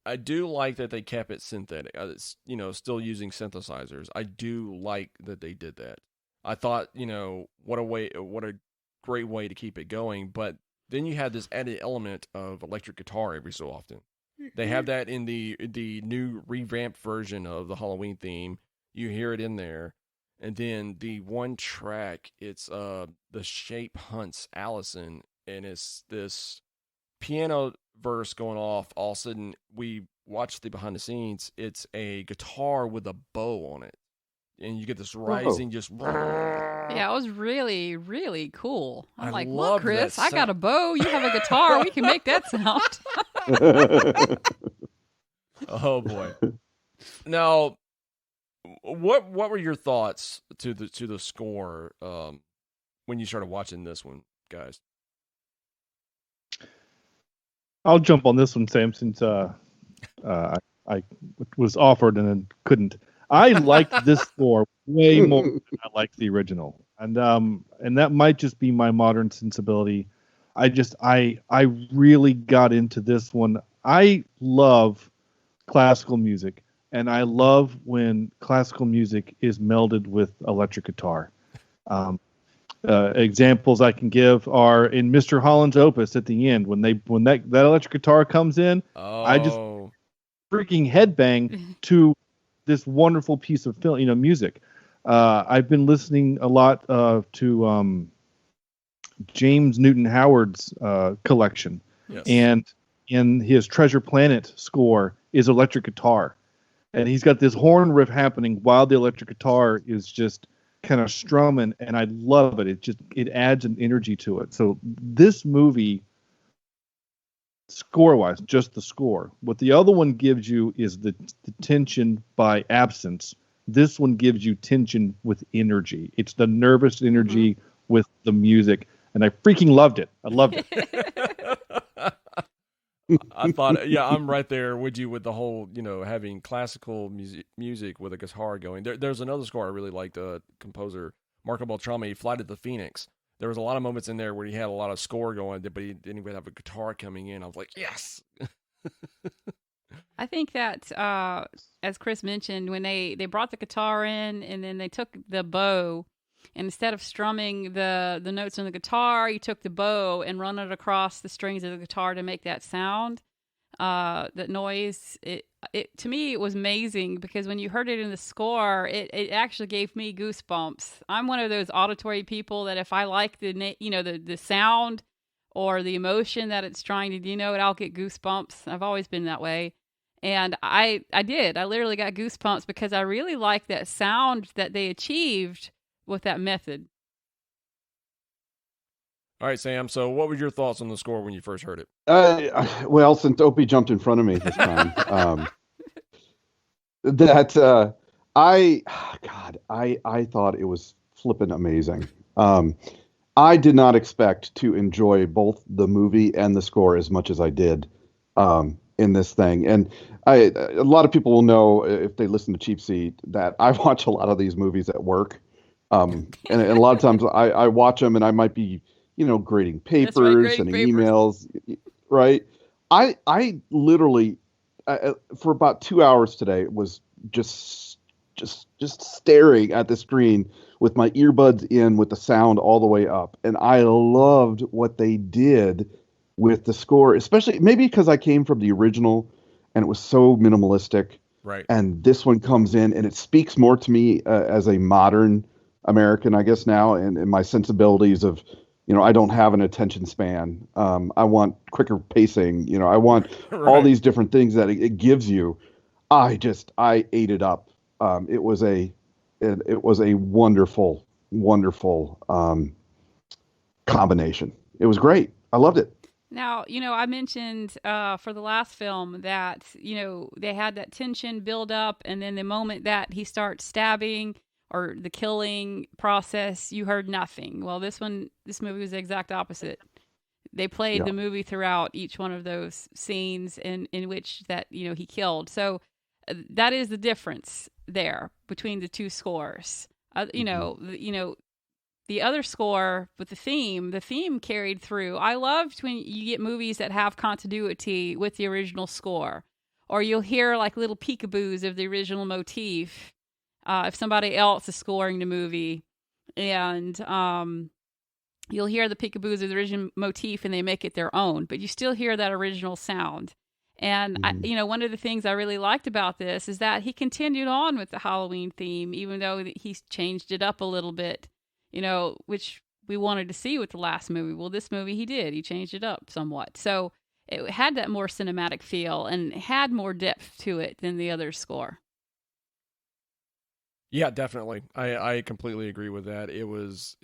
Speaker 1: I do like that they kept it synthetic. It's, still using synthesizers. I do like that they did that. I thought, what a great way to keep it going. But then you had this added element of electric guitar every so often. They have that in the new revamped version of the Halloween theme. You hear it in there. And then the one track, it's The Shape Hunts Allison, and it's this piano verse going off. All of a sudden, we watch the behind the scenes. It's a guitar with a bow on it. And you get this rising just...
Speaker 2: Yeah, it was really, really cool. I'm like,
Speaker 1: love
Speaker 2: look, Chris,
Speaker 1: that
Speaker 2: I got a bow. You have a guitar. We can make that sound.
Speaker 1: Oh, boy. Now, what were your thoughts to the score when you started watching this one, guys?
Speaker 4: I'll jump on this one, Sam, since I was offered and then couldn't. I liked this score way more than I liked the original, and that might just be my modern sensibility. I really got into this one. I love classical music, and I love when classical music is melded with electric guitar. Examples I can give are in Mr. Holland's Opus at the end when that electric guitar comes in. I just freaking headbang to this wonderful piece of film, music. I've been listening a lot to James Newton Howard's collection,
Speaker 1: yes.
Speaker 4: And in his Treasure Planet score is electric guitar, and he's got this horn riff happening while the electric guitar is just kind of strumming, and I love it. It adds an energy to it. So this movie, score-wise, just the score. What the other one gives you is the tension by absence. This one gives you tension with energy. It's the nervous energy with the music, and I freaking loved it. I loved it.
Speaker 1: I thought, I'm right there with you with the whole, having classical music with a guitar going. There's another score I really liked, composer Marco Beltrami, Flight of the Phoenix. There was a lot of moments in there where he had a lot of score going, but he didn't even have a guitar coming in. I was like, yes.
Speaker 2: I think that, as Chris mentioned, when they brought the guitar in and then they took the bow, and instead of strumming the notes on the guitar, you took the bow and run it across the strings of the guitar to make that sound, that noise. It to me, it was amazing because when you heard it in the score, it actually gave me goosebumps. I'm one of those auditory people that if I like the sound or the emotion that it's trying to, I'll get goosebumps. I've always been that way. And I did. I literally got goosebumps because I really like that sound that they achieved with that method.
Speaker 1: All right, Sam. So what were your thoughts on the score when you first heard it?
Speaker 3: Well, since Opie jumped in front of me this time, I thought it was flippin' amazing. I did not expect to enjoy both the movie and the score as much as I did in this thing. And a lot of people will know if they listen to Cheap Seat that I watch a lot of these movies at work. And a lot of times I watch them and I might be, grading papers,
Speaker 2: grading
Speaker 3: sending
Speaker 2: papers.
Speaker 3: emails, right? I literally, for about 2 hours today, was just staring at the screen with my earbuds in with the sound all the way up. And I loved what they did with the score, especially maybe because I came from the original and it was so minimalistic.
Speaker 1: Right.
Speaker 3: And this one comes in and it speaks more to me as a modern American, I guess now, and my sensibilities of, I don't have an attention span. I want quicker pacing. I want all these different things that it gives you. I ate it up. It was a wonderful, wonderful combination. It was great. I loved it.
Speaker 2: Now, I mentioned for the last film that, they had that tension build up, and then the moment that he starts stabbing or the killing process, you heard nothing. Well, this movie was the exact opposite. They played the movie throughout each one of those scenes in which that, he killed. So that is the difference there between the two scores. The other score with the theme carried through. I loved when you get movies that have continuity with the original score, or you'll hear like little peekaboos of the original motif if somebody else is scoring the movie, and you'll hear the peekaboos of the original motif and they make it their own, but you still hear that original sound. And one of the things I really liked about this is that he continued on with the Halloween theme, even though he changed it up a little bit. Which we wanted to see with the last movie. Well, this movie he did. He changed it up somewhat. So it had that more cinematic feel and had more depth to it than the other score.
Speaker 1: Yeah, definitely. I completely agree with that. It was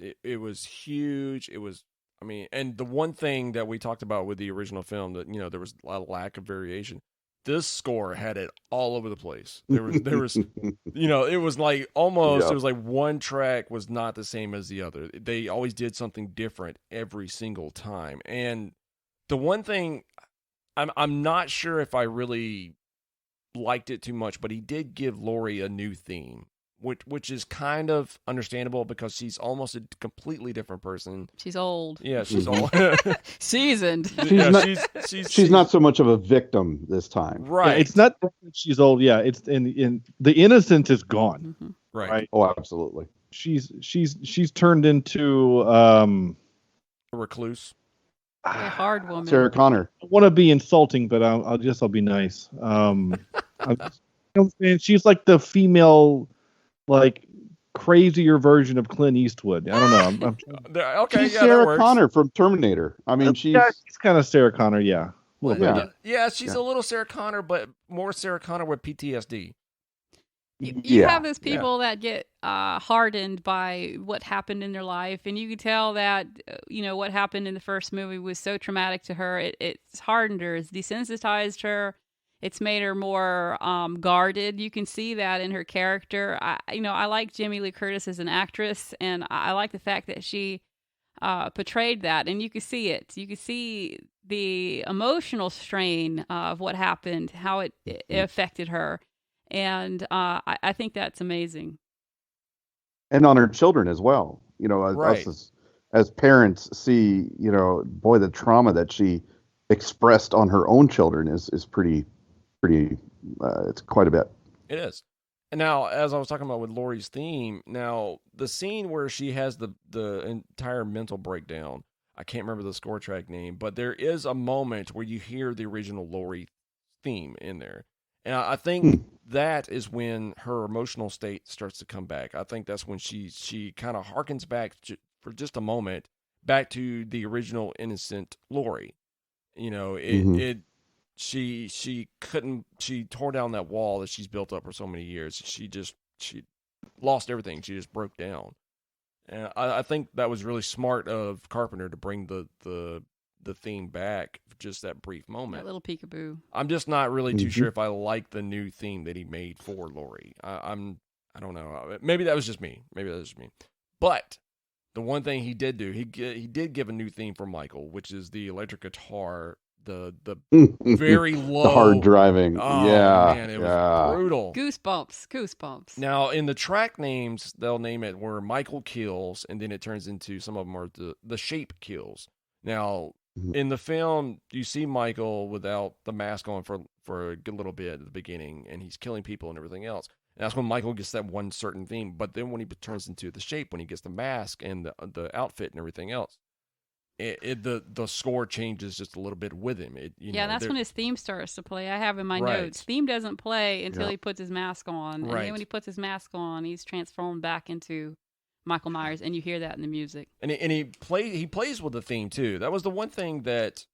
Speaker 1: huge. And the one thing that we talked about with the original film that, there was a lack of variation. This score had it all over the place. There was, it was like almost, it was like one track was not the same as the other. They always did something different every single time. And the one thing, I'm not sure if I really liked it too much, but he did give Laurie a new theme, which is kind of understandable because she's almost a completely different person.
Speaker 2: She's old.
Speaker 1: Yeah, she's old.
Speaker 2: Seasoned.
Speaker 3: She's not so much of a victim this time.
Speaker 1: Right.
Speaker 4: Yeah, it's not that she's old. Yeah, it's in the innocence is gone.
Speaker 2: Mm-hmm.
Speaker 1: Right.
Speaker 3: Oh, absolutely.
Speaker 4: She's turned into
Speaker 1: a recluse.
Speaker 2: A hard woman.
Speaker 3: Sarah Connor.
Speaker 4: I want to be insulting, but I'll be nice. She's like the female, like crazier version of Clint Eastwood. I don't know.
Speaker 1: Okay,
Speaker 3: she's
Speaker 1: yeah,
Speaker 3: Sarah Connor from Terminator. I mean, she's
Speaker 4: kind of Sarah Connor. Yeah.
Speaker 1: Yeah, she's a little Sarah Connor, but more Sarah Connor with PTSD.
Speaker 2: You have those people that get hardened by what happened in their life, and you can tell that what happened in the first movie was so traumatic to her. It's hardened her, it's desensitized her, it's made her more guarded. You can see that in her character. I like Jamie Lee Curtis as an actress, and I like the fact that she portrayed that, and you could see it. You could see the emotional strain of what happened, how it affected her. And I think that's amazing.
Speaker 3: And on her children as well. Us as parents see, boy, the trauma that she expressed on her own children is pretty, it's quite a bit.
Speaker 1: It is. And now, as I was talking about with Laurie's theme, now the scene where she has the entire mental breakdown, I can't remember the score track name, but there is a moment where you hear the original Laurie theme in there. And I think that is when her emotional state starts to come back. I think that's when she kind of harkens back for just a moment back to the original innocent Laurie. You know, she tore down that wall that she's built up for so many years. She lost everything. She just broke down. And I think that was really smart of Carpenter to bring the theme back for just that brief moment.
Speaker 2: That little peekaboo.
Speaker 1: I'm just not really too sure if I like the new theme that he made for Laurie. I don't know. Maybe that was just me. But the one thing he did do, he did give a new theme for Michael, which is the electric guitar, the very low,
Speaker 3: the hard driving.
Speaker 1: Oh,
Speaker 3: yeah,
Speaker 1: man, it was brutal.
Speaker 2: Goosebumps.
Speaker 1: Now, in the track names, they'll name it where Michael kills, and then it turns into, some of them are the shape kills. Now, in the film, you see Michael without the mask on for a good little bit at the beginning, and he's killing people and everything else. And that's when Michael gets that one certain theme. But then when he turns into the shape, when he gets the mask and the outfit and everything else, the score changes just a little bit with him.
Speaker 2: That's when his theme starts to play. I have in my notes, theme doesn't play until he puts his mask on. And then when he puts his mask on, he's transformed back into Michael Myers, and you hear that in the music. And
Speaker 1: he plays with the theme too. That was the one thing that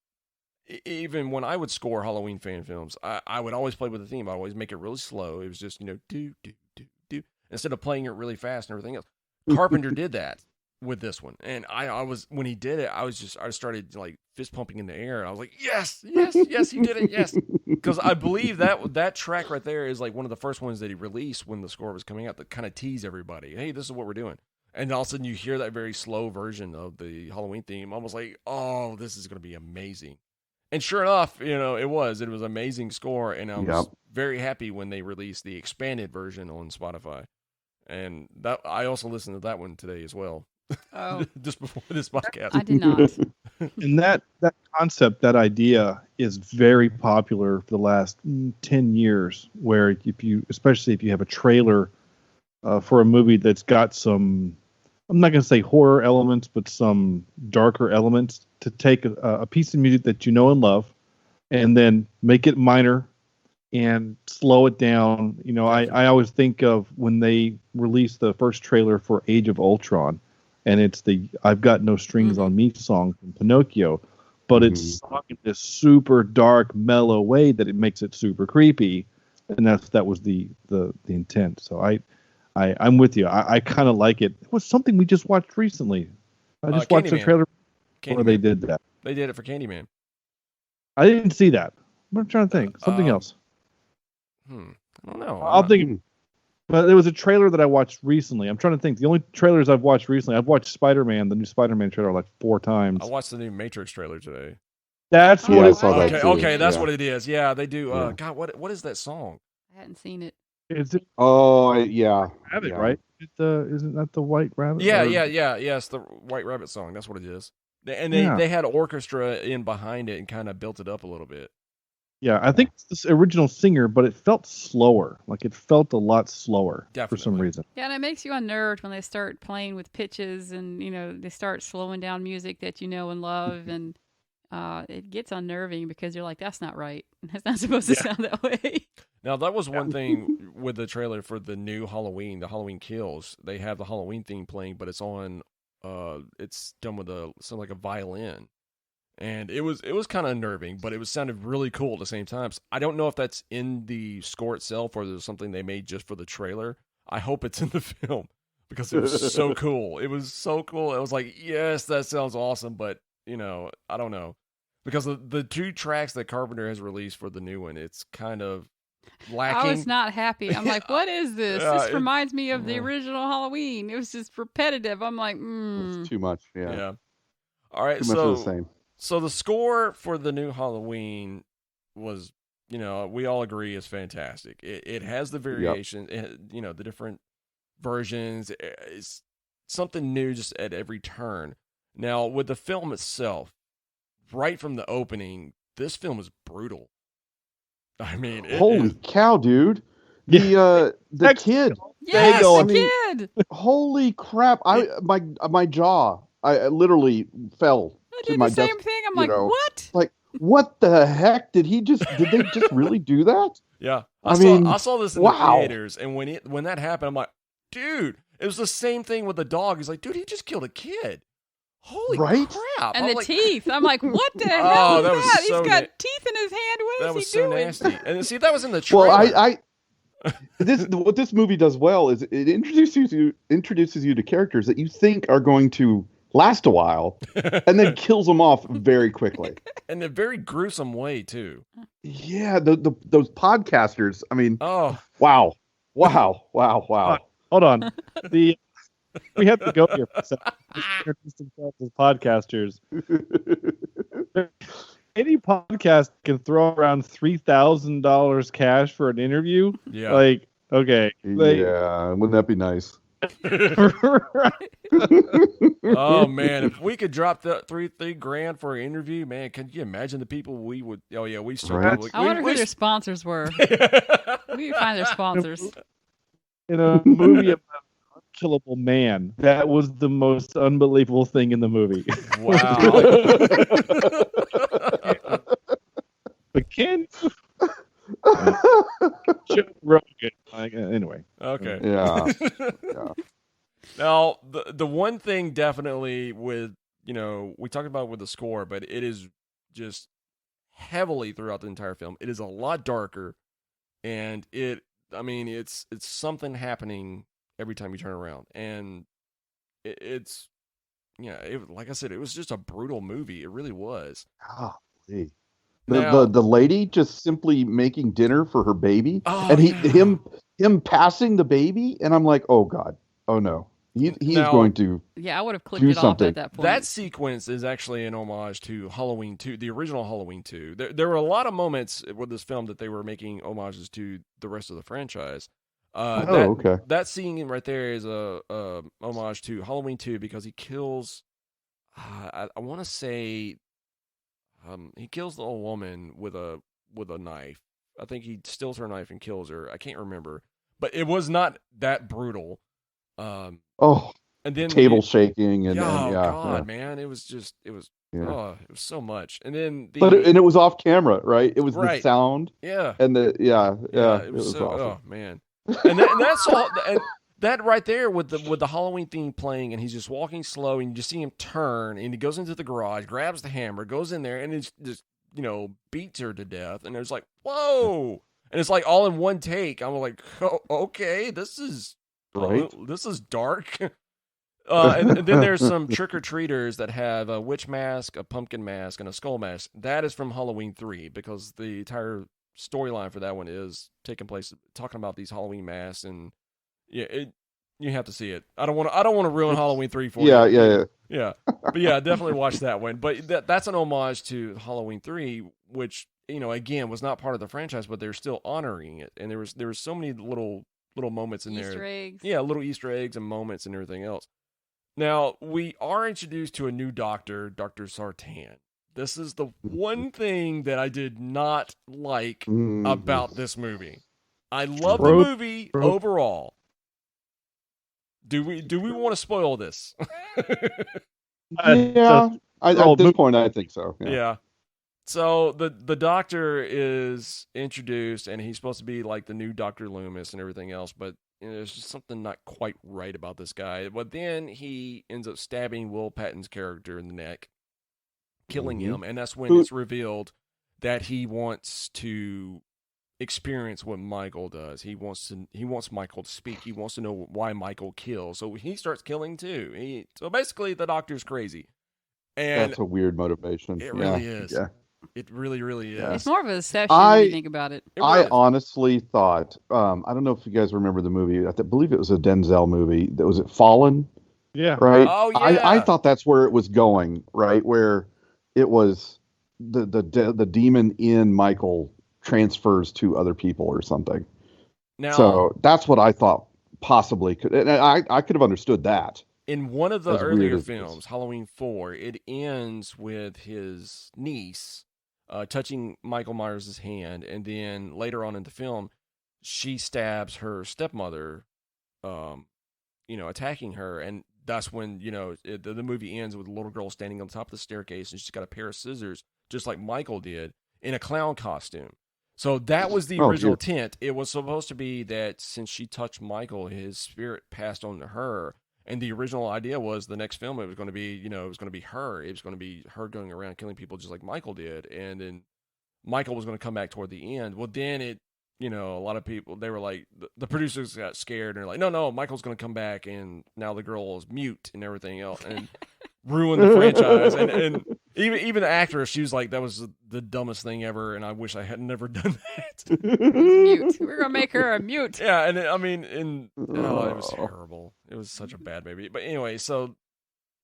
Speaker 1: even when I would score Halloween fan films, I would always play with the theme. I always make it really slow. It was just, do do do do instead of playing it really fast and everything else. Carpenter did that with this one, and I was, when he did it, I started like fist pumping in the air. I was like, yes, he did it, yes, because I believe that track right there is like one of the first ones that he released when the score was coming out, that kind of tease everybody, hey, this is what we're doing. And all of a sudden you hear that very slow version of the Halloween theme. I was like, oh, this is going to be amazing. And sure enough, it was an amazing score. And I was very happy when they released the expanded version on Spotify. And that I also listened to that one today as well.
Speaker 2: Oh.
Speaker 1: Just before this podcast.
Speaker 2: I did not.
Speaker 4: And that concept, that idea is very popular for the last 10 years, where especially if you have a trailer for a movie that's got some, I'm not going to say horror elements, but some darker elements, to take a piece of music that you know and love and then make it minor and slow it down. I always think of when they released the first trailer for Age of Ultron, and it's the I've Got No Strings on Me song from Pinocchio, but it's sung in this super dark, mellow way that it makes it super creepy, and that was the intent. So I'm with you. I kind of like it. It was something we just watched recently. I just watched the trailer where they did that.
Speaker 1: They did it for Candyman.
Speaker 4: I didn't see that. I'm trying to think. Something else.
Speaker 1: I don't know.
Speaker 4: I'll think. But there was a trailer that I watched recently. I'm trying to think. The only trailers I've watched recently, I've watched Spider-Man, the new Spider-Man trailer, like 4 times.
Speaker 1: I watched the new Matrix trailer today.
Speaker 4: That's what
Speaker 3: I
Speaker 4: it's
Speaker 3: saw.
Speaker 1: Okay, that's what it is. Yeah, they do. God, what is that song?
Speaker 2: I hadn't seen it.
Speaker 4: Is it?
Speaker 3: Oh, yeah.
Speaker 4: Rabbit, right? Isn't that the White Rabbit?
Speaker 1: Yeah. It's the White Rabbit song. That's what it is. And they had orchestra in behind it and kind of built it up a little bit.
Speaker 4: Yeah, I think it's the original singer, but it felt slower. Like it felt a lot slower for some reason.
Speaker 2: Yeah, and it makes you unnerved when they start playing with pitches and, they start slowing down music that you know and love. And it gets unnerving because you're like, that's not right. That's not supposed to sound that way.
Speaker 1: Now, that was one thing with the trailer for the new Halloween, the Halloween Kills. They have the Halloween theme playing, but it's on, it's done with sound like a violin. And it was kind of unnerving, but it sounded really cool at the same time. So I don't know if that's in the score itself or there's something they made just for the trailer. I hope it's in the film because it was so cool. It was so cool. I was like, yes, that sounds awesome, but, I don't know. Because the 2 tracks that Carpenter has released for the new one, it's kind of lacking.
Speaker 2: I was not happy. I'm like, what is this? This reminds me of the original Halloween. It was just repetitive. I'm like,
Speaker 3: It's too much. Yeah.
Speaker 1: All right.
Speaker 3: Too much of the same.
Speaker 1: So the score for the new Halloween was, we all agree is fantastic. It has the variation, the different versions. It's something new just at every turn. Now, with the film itself, right from the opening, this film is brutal. I mean,
Speaker 3: holy cow, dude! The kid.
Speaker 2: Yes, the kid.
Speaker 3: Holy crap! My jaw. I literally fell.
Speaker 2: I did the same thing. I'm like, what?
Speaker 3: Like, what the heck? Did they just really do that?
Speaker 1: Yeah. I saw this in the theaters, and when that happened, I'm like, dude, it was the same thing with the dog. He's like, dude, he just killed a kid. Holy
Speaker 3: Right?
Speaker 1: crap!
Speaker 2: And
Speaker 1: I'm
Speaker 2: the
Speaker 1: like,
Speaker 2: teeth. I'm like, what the
Speaker 1: Oh,
Speaker 2: hell
Speaker 1: that
Speaker 2: is
Speaker 1: was
Speaker 2: that?
Speaker 1: so
Speaker 2: He's got teeth in his hand. What
Speaker 1: that
Speaker 2: is
Speaker 1: was
Speaker 2: he
Speaker 1: so
Speaker 2: doing?
Speaker 1: nasty. And see, that was in the trailer.
Speaker 3: Well, what this movie does well is it introduces you to characters that you think are going to last a while, and then kills them off very quickly.
Speaker 1: In a very gruesome way too.
Speaker 3: Yeah, those podcasters. I mean,
Speaker 1: Oh,
Speaker 3: wow.
Speaker 4: Hold on. We have to go here for a second. Introduce themselves as podcasters. Any podcast can throw around $3,000 cash for an interview.
Speaker 1: yeah.
Speaker 4: Like, okay.
Speaker 3: Yeah, wouldn't that be nice?
Speaker 1: Oh man, if we could drop that three grand for an interview, man, can you imagine the people we would? Oh yeah, we still.
Speaker 3: Right.
Speaker 1: We,
Speaker 2: I wonder who their sponsors were. We could find their sponsors.
Speaker 4: In a movie about an unkillable man, that was the most unbelievable thing in the movie.
Speaker 1: Wow.
Speaker 4: But Ken Joe Rogan. Anyway.
Speaker 1: Okay.
Speaker 3: Yeah.
Speaker 1: Now, the one thing definitely with, we talked about with the score, but it is just heavily throughout the entire film. It is a lot darker, and it's something happening every time you turn around. And it's like I said, it was just a brutal movie. It really was.
Speaker 3: Golly.
Speaker 1: Now-
Speaker 3: The lady just simply making dinner for her baby,
Speaker 1: Oh,
Speaker 3: and
Speaker 1: yeah.
Speaker 3: him passing the baby, and I'm like, oh God, oh no, he's
Speaker 1: Now-
Speaker 3: going to.
Speaker 2: Yeah, I would have clicked
Speaker 3: Do
Speaker 2: it off
Speaker 3: something.
Speaker 2: at that point.
Speaker 1: That sequence is actually an homage to Halloween 2, the original Halloween 2. There were a lot of moments with this film that they were making homages to the rest of the franchise.
Speaker 3: Okay.
Speaker 1: That scene right there is a homage to Halloween 2 because he kills, I want to say, he kills the old woman with a knife. I think he steals her knife and kills her. I can't remember, but it was not that brutal. And then
Speaker 3: Table shaking and
Speaker 1: oh
Speaker 3: yeah,
Speaker 1: God, man, it was
Speaker 3: yeah.
Speaker 1: it was so much. And then
Speaker 3: But it was off camera, right? It was
Speaker 1: Right.
Speaker 3: the sound
Speaker 1: yeah,
Speaker 3: and the yeah.
Speaker 1: it
Speaker 3: It
Speaker 1: was
Speaker 3: was
Speaker 1: so,
Speaker 3: awesome.
Speaker 1: oh man, and that's all. And that right there with the Halloween theme playing, and he's just walking slow, and you just see him turn, and he goes into the garage, grabs the hammer, goes in there, and it's just beats her to death, and it's like whoa, and it's like all in one take. I'm like, oh, okay, this is
Speaker 3: Right.
Speaker 1: this is dark. And then there's some trick-or-treaters that have a witch mask, a pumpkin mask, and a skull mask. That is from Halloween 3 because the entire storyline for that one is taking place talking about these Halloween masks, and you have to see it. I don't want to ruin Halloween 3 for you.
Speaker 3: Yeah.
Speaker 1: But yeah, definitely watch that one. But that's an homage to Halloween 3, which again was not part of the franchise, but they're still honoring it. And there was so many little moments in there.
Speaker 2: Easter eggs.
Speaker 1: Yeah, little Easter eggs and moments and everything else. Now, we are introduced to a new doctor, Dr. Sartan. This is the one thing that I did not like about this movie. I love the movie overall. Do we want to spoil this?
Speaker 3: Yeah. At this point, I think so.
Speaker 1: Yeah. So the doctor is introduced, and he's supposed to be like the new Dr. Loomis and everything else, but there's just something not quite right about this guy. But then he ends up stabbing Will Patton's character in the neck, killing him, and that's when it's revealed that he wants to experience what Michael does. He wants Michael to speak. He wants to know why Michael kills. So he starts killing too. So basically, the doctor's crazy. And
Speaker 3: That's a weird motivation.
Speaker 1: it really is.
Speaker 3: Yeah.
Speaker 1: It really, really is.
Speaker 2: It's more of a deception when you think about it.
Speaker 3: I honestly thought, I don't know if you guys remember the movie. I believe it was a Denzel movie. Was it Fallen?
Speaker 4: Yeah.
Speaker 3: Right.
Speaker 1: Oh, yeah.
Speaker 3: I thought that's where it was going. Right, where it was the demon in Michael transfers to other people or something.
Speaker 1: Now,
Speaker 3: So that's what I thought possibly could. And I could have understood that.
Speaker 1: in one of the
Speaker 3: As weird
Speaker 1: earlier
Speaker 3: as it is.
Speaker 1: films, Halloween 4, it ends with his niece touching Michael Myers' hand, and then later on in the film, she stabs her stepmother, attacking her, and that's when the movie ends with the little girl standing on top of the staircase, and she's got a pair of scissors, just like Michael did, in a clown costume. So that was the original intent. It was supposed to be that since she touched Michael, his spirit passed on to her. And the original idea was the next film, it was going to be, it was going to be her. It was going to be her going around killing people just like Michael did. And then Michael was going to come back toward the end. Well, then a lot of people, they were like, the producers got scared and they're like, no, Michael's going to come back and now the girl is mute and everything else and ruin the franchise. And even the actress, she was like, that was the dumbest thing ever and I wish I had never done that.
Speaker 2: Mute. We're going to make her a mute.
Speaker 1: Yeah, and it was terrible. It was such a bad movie. But anyway, so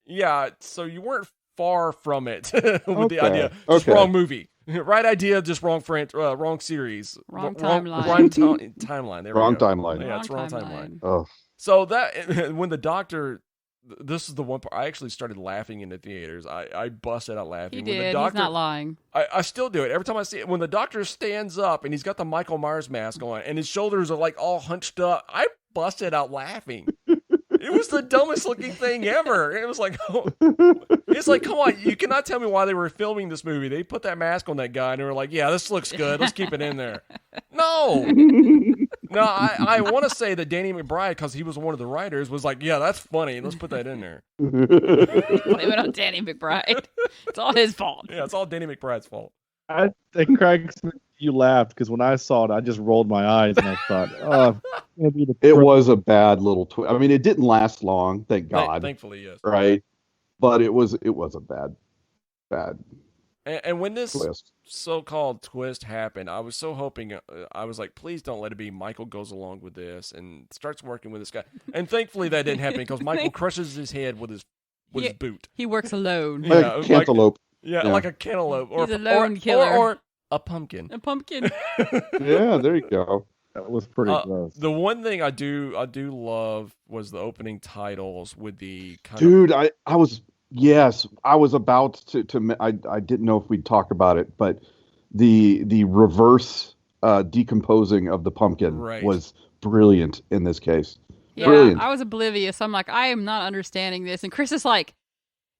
Speaker 1: you weren't far from it with the idea. Just wrong movie. Right idea, just wrong wrong series.
Speaker 2: Wrong timeline.
Speaker 1: Wrong timeline. There
Speaker 3: wrong
Speaker 1: we go.
Speaker 3: timeline.
Speaker 1: Yeah, it's wrong timeline.
Speaker 3: Oh.
Speaker 1: So that when the doctor, this is the one part I actually started laughing in the theaters. I busted out laughing.
Speaker 2: He did. He's not lying.
Speaker 1: I still do it every time I see it. When the doctor stands up and he's got the Michael Myers mask on and his shoulders are like all hunched up, I busted out laughing. It was the dumbest looking thing ever. It was like, it's like, come on, you cannot tell me why they were filming this movie. They put that mask on that guy and they were like, yeah, this looks good. Let's keep it in there. No, I want to say that Danny McBride, because he was one of the writers, was like, yeah, that's funny. Let's put that in there.
Speaker 2: Blame it on Danny McBride. It's all his fault.
Speaker 1: Yeah, it's all Danny McBride's fault.
Speaker 4: I think, Craig, you laughed because when I saw it, I just rolled my eyes and I thought,
Speaker 3: it was a bad little twist. I mean, it didn't last long, thank God.
Speaker 1: Thankfully, yes.
Speaker 3: Right, but it was a bad.
Speaker 1: And when this
Speaker 3: twist.
Speaker 1: So-called twist happened, I was so hoping. I was like, please don't let it be Michael goes along with this and starts working with this guy. And thankfully, that didn't happen because Michael crushes his head with his boot.
Speaker 2: He works alone.
Speaker 3: Like a cantaloupe.
Speaker 1: Like a cantaloupe.
Speaker 2: He's a lone killer.
Speaker 1: Or a pumpkin.
Speaker 2: A pumpkin.
Speaker 3: Yeah, there you go.
Speaker 4: That was pretty close.
Speaker 1: The one thing I do love was the opening titles with the
Speaker 3: I was about to I didn't know if we'd talk about it, but the reverse decomposing of the pumpkin was brilliant in this case.
Speaker 2: Yeah,
Speaker 3: brilliant.
Speaker 2: I was oblivious. I'm like, I am not understanding this. And Chris is like,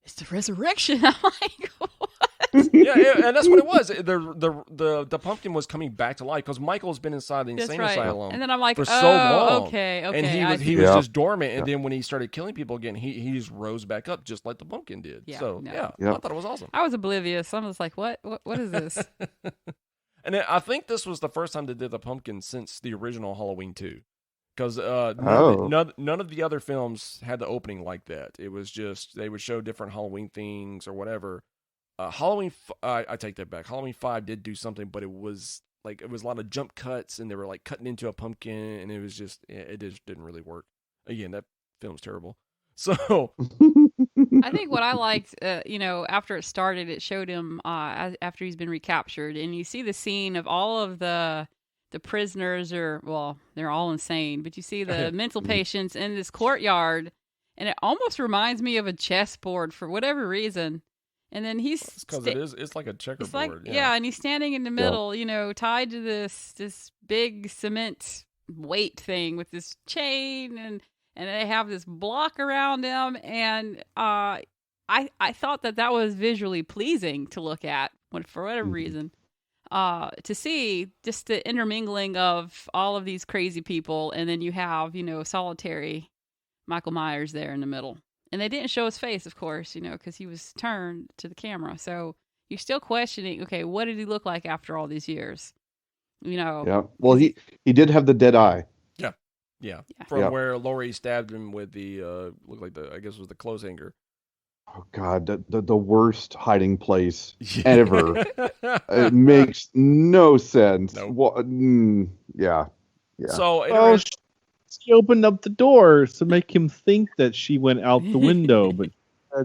Speaker 2: it's the resurrection. I'm like, what?
Speaker 1: yeah, and that's what it was. The pumpkin was coming back to life because Michael's been inside the insane asylum.
Speaker 2: And then I'm like,
Speaker 1: for so long.
Speaker 2: Okay.
Speaker 1: And he was just dormant. And then when he started killing people again, he just rose back up just like the pumpkin did.
Speaker 2: Yeah,
Speaker 1: so
Speaker 2: no.
Speaker 1: I thought it was awesome.
Speaker 2: I was oblivious. I was like, what is this?
Speaker 1: And then I think this was the first time they did the pumpkin since the original Halloween 2. Because none of the other films had the opening like that. It was just they would show different Halloween things or whatever. I take that back. Halloween 5 did do something, but it was a lot of jump cuts, and they were like cutting into a pumpkin, and it just didn't really work. Again, that film's terrible. So
Speaker 2: I think what I liked, after it started, it showed him after he's been recaptured, and you see the scene of all of the prisoners they're all insane, but you see the mental patients in this courtyard, and it almost reminds me of a chessboard for whatever reason. And then
Speaker 1: because it's like a checkerboard.
Speaker 2: And he's standing in the middle, tied to this big cement weight thing with this chain, and they have this block around him, and I thought that was visually pleasing to look at for whatever reason. To see just the intermingling of all of these crazy people, and then you have, solitary Michael Myers there in the middle. And they didn't show his face, of course, because he was turned to the camera. So you're still questioning, okay, what did he look like after all these years?
Speaker 3: Yeah. Well, he did have the dead eye.
Speaker 1: Yeah. From where Laurie stabbed him with the looked like I guess it was the clothes hanger.
Speaker 3: Oh God, the worst hiding place ever. It makes no sense.
Speaker 1: Nope.
Speaker 3: Well, yeah.
Speaker 1: So
Speaker 4: she opened up the door to make him think that she went out the window, but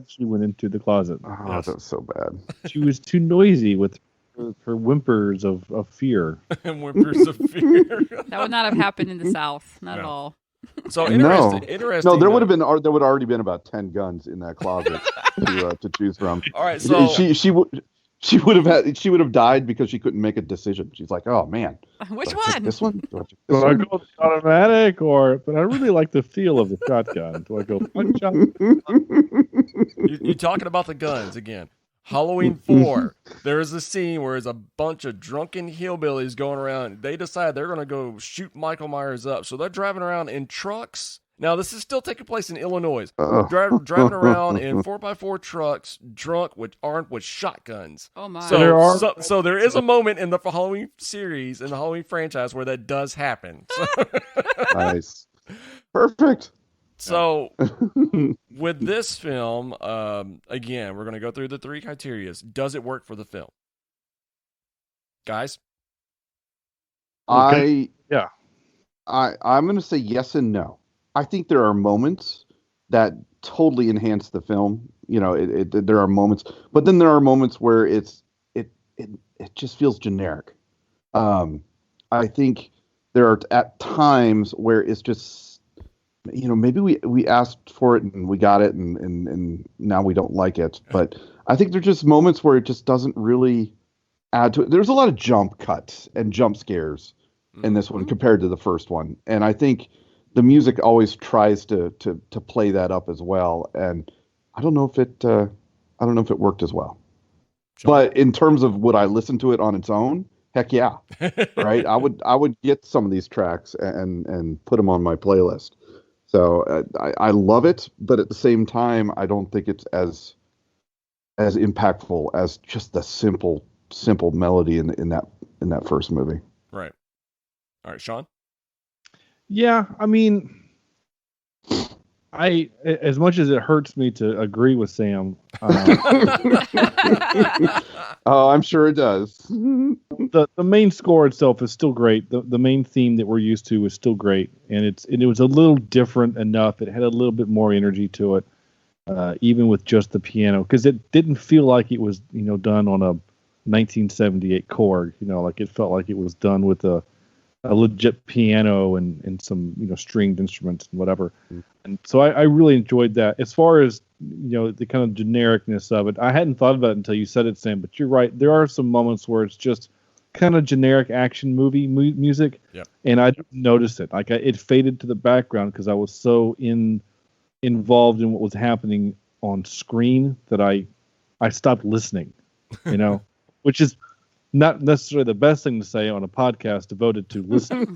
Speaker 4: she went into the closet.
Speaker 3: Oh, that's so bad.
Speaker 4: She was too noisy with her whimpers of fear.
Speaker 1: Whimpers of fear.
Speaker 2: That would not have happened in the South, not at all.
Speaker 1: So interesting.
Speaker 3: No, there would already been about 10 guns in that closet to choose from.
Speaker 1: All right, so
Speaker 3: she would have died because she couldn't make a decision. She's like, oh man,
Speaker 2: which one?
Speaker 3: This one?
Speaker 4: Do I go with the automatic but I really like the feel of the shotgun. Do I go punch shot?
Speaker 1: You're talking about the guns again. Halloween 4, there is a scene where there's a bunch of drunken hillbillies going around. They decide they're going to go shoot Michael Myers up. So they're driving around in trucks Now, this is still taking place in Illinois.
Speaker 3: Oh.
Speaker 1: Driving around in 4x4 trucks, drunk, armed with shotguns.
Speaker 2: Oh my!
Speaker 1: So there is a moment in the Halloween series, in the Halloween franchise, where that does happen.
Speaker 3: Nice. Perfect.
Speaker 1: So with this film, again, we're going to go through the 3 criteria. Does it work for the film? Guys?
Speaker 3: I'm going to say yes and no. I think there are moments that totally enhance the film. You know, there are moments, but then there are moments where it just feels generic. I think there are at times where it's just, you know, maybe we asked for it and we got it and now we don't like it. But I think there's just moments where it just doesn't really add to it. There's a lot of jump cuts and jump scares in this one compared to the first one. And I think the music always tries to play that up as well. And I don't know if it worked as well. Sure. But in terms of would I listen to it on its own? Heck yeah. Right? I would get some of these tracks and put them on my playlist. So I love it, but at the same time, I don't think it's as impactful as just the simple melody in that first movie.
Speaker 1: Right. All right, Shawn?
Speaker 4: Yeah, I mean, as much as it hurts me to agree with Sam.
Speaker 3: Oh, I'm sure it does.
Speaker 4: The main score itself is still great. The main theme that we're used to is still great, and it was a little different enough. It had a little bit more energy to it, even with just the piano, because it didn't feel like it was, you know, done on a 1978 Korg. You know, like it felt like it was done with a legit piano and some, you know, stringed instruments and whatever. And so I really enjoyed that. As far as, you know, the kind of genericness of it, I hadn't thought about it until you said it, Sam, but you're right. There are some moments where it's just kind of generic action movie music.
Speaker 1: Yep.
Speaker 4: And I didn't notice it. Like it faded to the background because I was so involved in what was happening on screen that I stopped listening, you know, which is not necessarily the best thing to say on a podcast devoted to listening.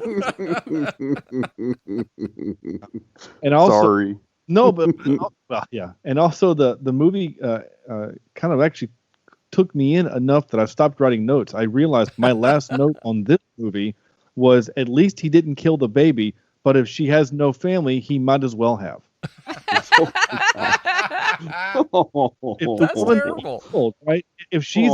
Speaker 4: And also,
Speaker 3: sorry.
Speaker 4: No, but well, yeah. And also the movie kind of actually took me in enough that I stopped writing notes. I realized my last note on this movie was, at least he didn't kill the baby, but if she has no family, he might as well have.
Speaker 1: That's terrible.
Speaker 4: Old, right? If she's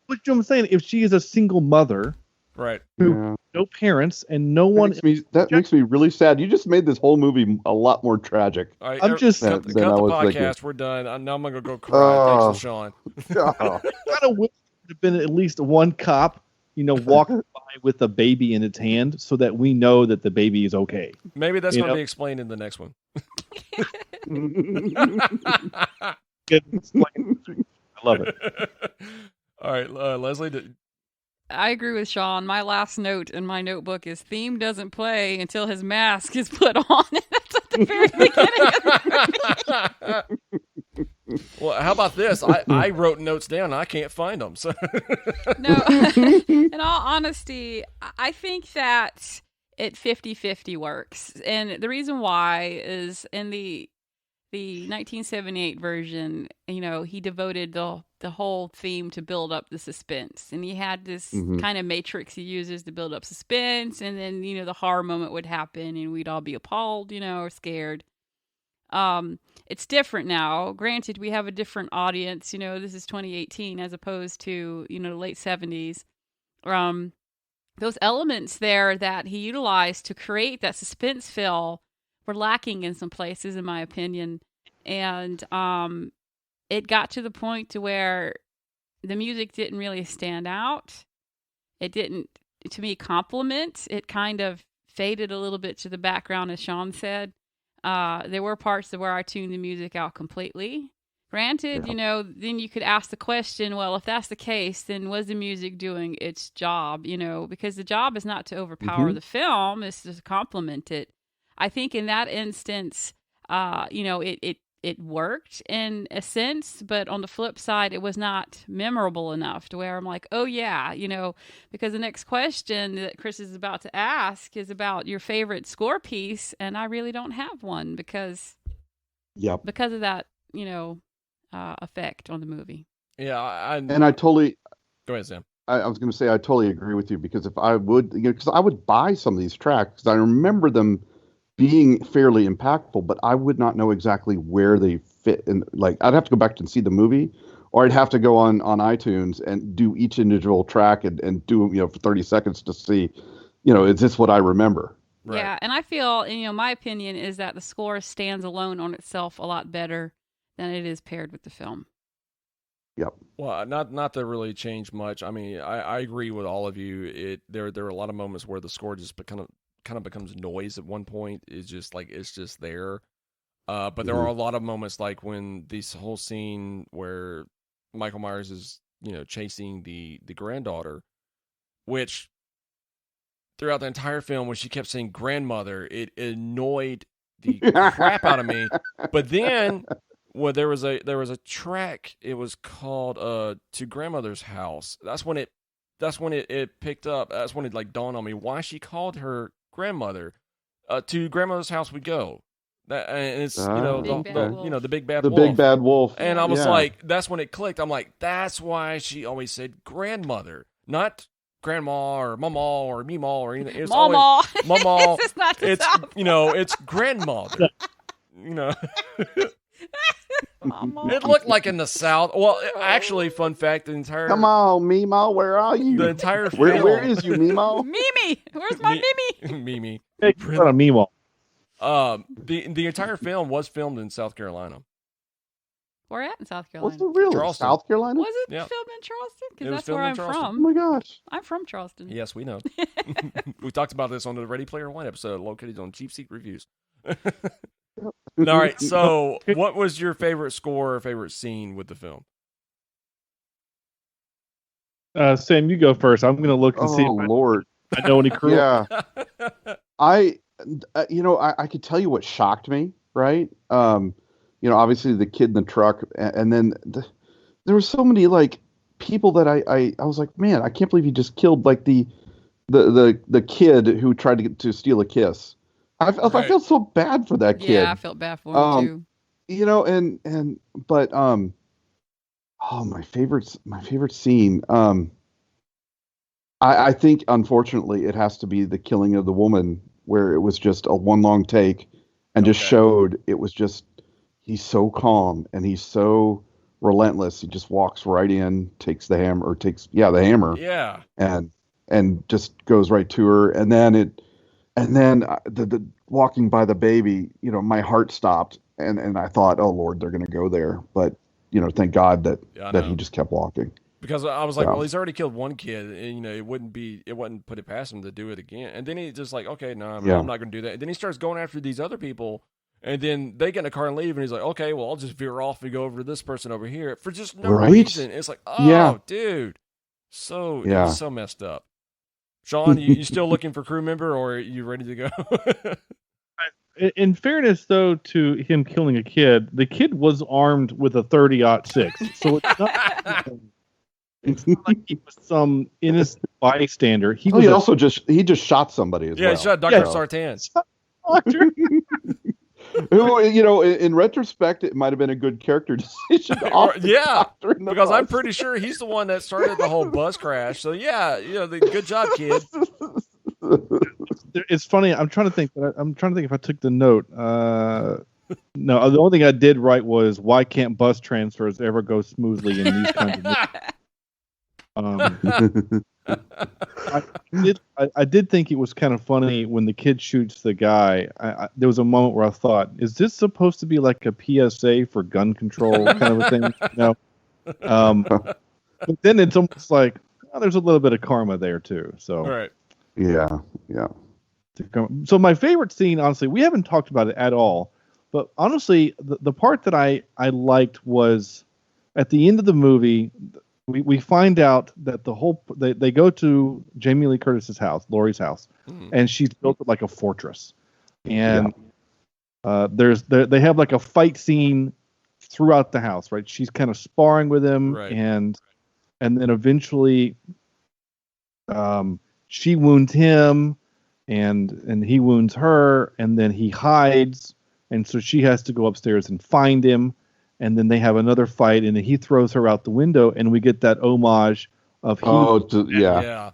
Speaker 4: what I'm saying, if she is a single mother,
Speaker 1: right,
Speaker 4: who no parents and no one,
Speaker 3: makes me really sad. You just made this whole movie a lot more tragic.
Speaker 1: All right,
Speaker 4: I'm just
Speaker 1: cut the podcast. Thinking. We're done. Now I'm gonna go cry. Thanks to Shawn.
Speaker 4: I wish there have been at least one cop, you know, walking by with a baby in its hand, so that we know that the baby is okay.
Speaker 1: Maybe that's going to be explained in the next one.
Speaker 4: Get explained. I love it.
Speaker 1: All right, Leslie.
Speaker 2: I agree with Shawn. My last note in my notebook is theme doesn't play until his mask is put on. That's at the very beginning.
Speaker 1: Well, how about this? I wrote notes down and I can't find them. So
Speaker 2: no, in all honesty, I think that it 50-50 works. And the reason why is in the 1978 version, you know, he devoted the whole theme to build up the suspense. And he had this kind of matrix he uses to build up suspense. And then, you know, the horror moment would happen and we'd all be appalled, you know, or scared. It's different now. Granted, we have a different audience. You know, this is 2018 as opposed to, you know, the late 70s. Those elements there that he utilized to create that suspense feel were lacking in some places, in my opinion. And it got to the point to where the music didn't really stand out. It didn't, to me, complement. It kind of faded a little bit to the background, as Shawn said. There were parts where I tuned the music out completely. Granted, you know, then you could ask the question, well, if that's the case, then was the music doing its job? You know, because the job is not to overpower the film, it's to complement it. I think in that instance, you know, it it worked in a sense, but on the flip side, it was not memorable enough to where I'm like, oh yeah, because the next question that Chris is about to ask is about your favorite score piece, and I really don't have one because of that, effect on the movie.
Speaker 1: Yeah,
Speaker 3: and I totally
Speaker 1: go ahead, Sam.
Speaker 3: I was going to say I totally agree with you, because if I would, because I would buy some of these tracks, because I remember them being fairly impactful, but I would not know exactly where they fit. And like, I'd have to go back and see the movie, or I'd have to go on iTunes and do each individual track and do, for 30 seconds to see, is this what I remember?
Speaker 2: Right. Yeah. And I feel, my opinion is that the score stands alone on itself a lot better than it is paired with the film.
Speaker 3: Yep.
Speaker 1: Well, not to really change much. I mean, I agree with all of you. There are a lot of moments where the score just kind of becomes noise at one point. It's just there. But there are a lot of moments like when this whole scene where Michael Myers is, chasing the granddaughter, which throughout the entire film when she kept saying grandmother, it annoyed the crap out of me. But then there was a track, it was called To Grandmother's House. That's when it picked up. That's when it like dawned on me why she called her grandmother. To Grandmother's House we go. And it's the big bad wolf.
Speaker 3: Big bad wolf.
Speaker 1: And I was like, that's when it clicked. I'm like, that's why she always said grandmother, not grandma or mama or meemaw or anything. It's
Speaker 2: mama.
Speaker 1: Always mama.
Speaker 2: It's
Speaker 1: it's grandmother. It looked like in the South. Well, actually, fun fact: the entire
Speaker 3: come on, Meemaw, where are you?
Speaker 1: The entire film.
Speaker 3: Where is you, Meemaw?
Speaker 2: Mimi, where's my Mimi?
Speaker 1: Mimi.
Speaker 4: Hey, not a Meemaw.
Speaker 1: The entire film was filmed in South Carolina.
Speaker 2: Where at in South Carolina?
Speaker 3: What's the real
Speaker 1: Charleston.
Speaker 3: South Carolina?
Speaker 2: Was it
Speaker 1: Yep.
Speaker 2: filmed in Charleston?
Speaker 1: It
Speaker 2: Because
Speaker 1: was
Speaker 2: that's where
Speaker 1: filmed in
Speaker 2: I'm
Speaker 1: Charleston.
Speaker 3: Oh
Speaker 2: from.
Speaker 3: my gosh!
Speaker 2: I'm from Charleston.
Speaker 1: Yes, we know. We talked about this on the Ready Player One episode, located on Cheapseat Reviews. All right, so what was your favorite score or favorite scene with the film?
Speaker 4: Sam, you go first. I'm going to look and see if
Speaker 3: Lord.
Speaker 4: I know any crew.
Speaker 3: Yeah. I could tell you what shocked me, right? Obviously the kid in the truck, and then there were so many like people that I was like, man, I can't believe he just killed like the kid who tried to steal a kiss. I felt so bad for that kid.
Speaker 2: Yeah, I felt bad for him too.
Speaker 3: But my favorite scene. I think unfortunately it has to be the killing of the woman, where it was just a one long take, and just showed it was just, he's so calm and he's so relentless. He just walks right in, takes the hammer, the hammer.
Speaker 1: Yeah.
Speaker 3: And just goes right to her, and then the walking by the baby, my heart stopped, and I thought, oh Lord, they're going to go there, but thank God that he just kept walking.
Speaker 1: Because I was like, well, he's already killed one kid, and it wouldn't put it past him to do it again. And then he just like, okay, no, I'm not going to do that. And then he starts going after these other people, and then they get in a car and leave, and he's like, okay, well, I'll just veer off and go over to this person over here for just no reason. It's like, dude, it's so messed up. Shawn, you still looking for crew member, or are you ready to go?
Speaker 4: In fairness, though, to him killing a kid, the kid was armed with a 30-06, so it's not like he was some innocent bystander. He
Speaker 3: just shot somebody as well.
Speaker 1: Yeah, he shot Dr. Sartan.
Speaker 3: Doctor. Who, in retrospect, it might have been a good character decision.
Speaker 1: Because I'm pretty sure he's the one that started the whole bus crash. So good job, kid.
Speaker 4: It's funny. I'm trying to think if I took the note. No, the only thing I did write was, why can't bus transfers ever go smoothly in these kinds of I did think it was kind of funny when the kid shoots the guy. There was a moment where I thought, is this supposed to be like a PSA for gun control kind of a thing? No. But then it's almost like, there's a little bit of karma there too. So
Speaker 1: right.
Speaker 3: Yeah.
Speaker 4: So my favorite scene, honestly, we haven't talked about it at all, but honestly, the part that I liked was at the end of the movie. We find out that they go to Jamie Lee Curtis's house, Laurie's house, and she's built it like a fortress. And They have like a fight scene throughout the house, right? She's kind of sparring with him,
Speaker 1: Right.
Speaker 4: and then eventually, she wounds him, and he wounds her, and then he hides, and so she has to go upstairs and find him, and then they have another fight, and then he throws her out the window, and we get that homage of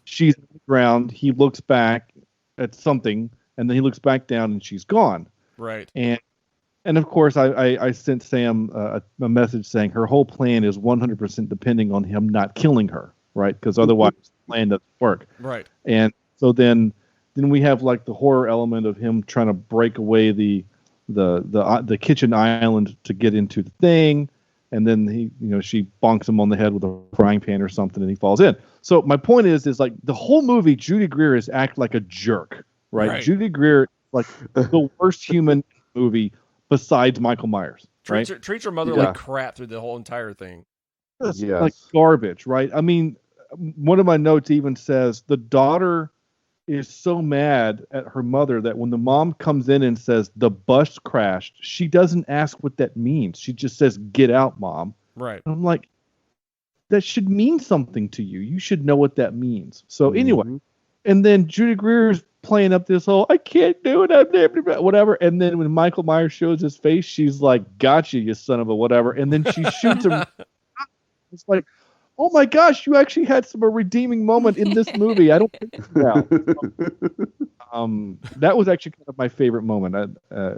Speaker 4: she's on the ground, he looks back at something, and then he looks back down, and she's gone.
Speaker 1: Right.
Speaker 4: And of course, I sent Sam a message saying her whole plan is 100% depending on him not killing her, right? Because otherwise the plan doesn't work.
Speaker 1: Right.
Speaker 4: And so then we have like the horror element of him trying to break away the kitchen island to get into the thing, and then she bonks him on the head with a frying pan or something, and he falls in. So my point is like the whole movie, Judy Greer is act like a jerk, right? Judy Greer, like the worst human in the movie besides Michael Myers, right?
Speaker 1: Treats her mother like crap through the whole entire thing.
Speaker 4: Like garbage, right? I mean, one of my notes even says the daughter is so mad at her mother that when the mom comes in and says the bus crashed, she doesn't ask what that means. She just says, "Get out, Mom."
Speaker 1: Right.
Speaker 4: And I'm like, that should mean something to you. You should know what that means. So anyway, and then Judy Greer is playing up this whole, I can't do it, whatever. And then when Michael Myers shows his face, she's like, "Gotcha, you son of a whatever." And then she shoots him. It's like, oh my gosh, you actually had a redeeming moment in this movie. I don't think that was actually kind of my favorite moment.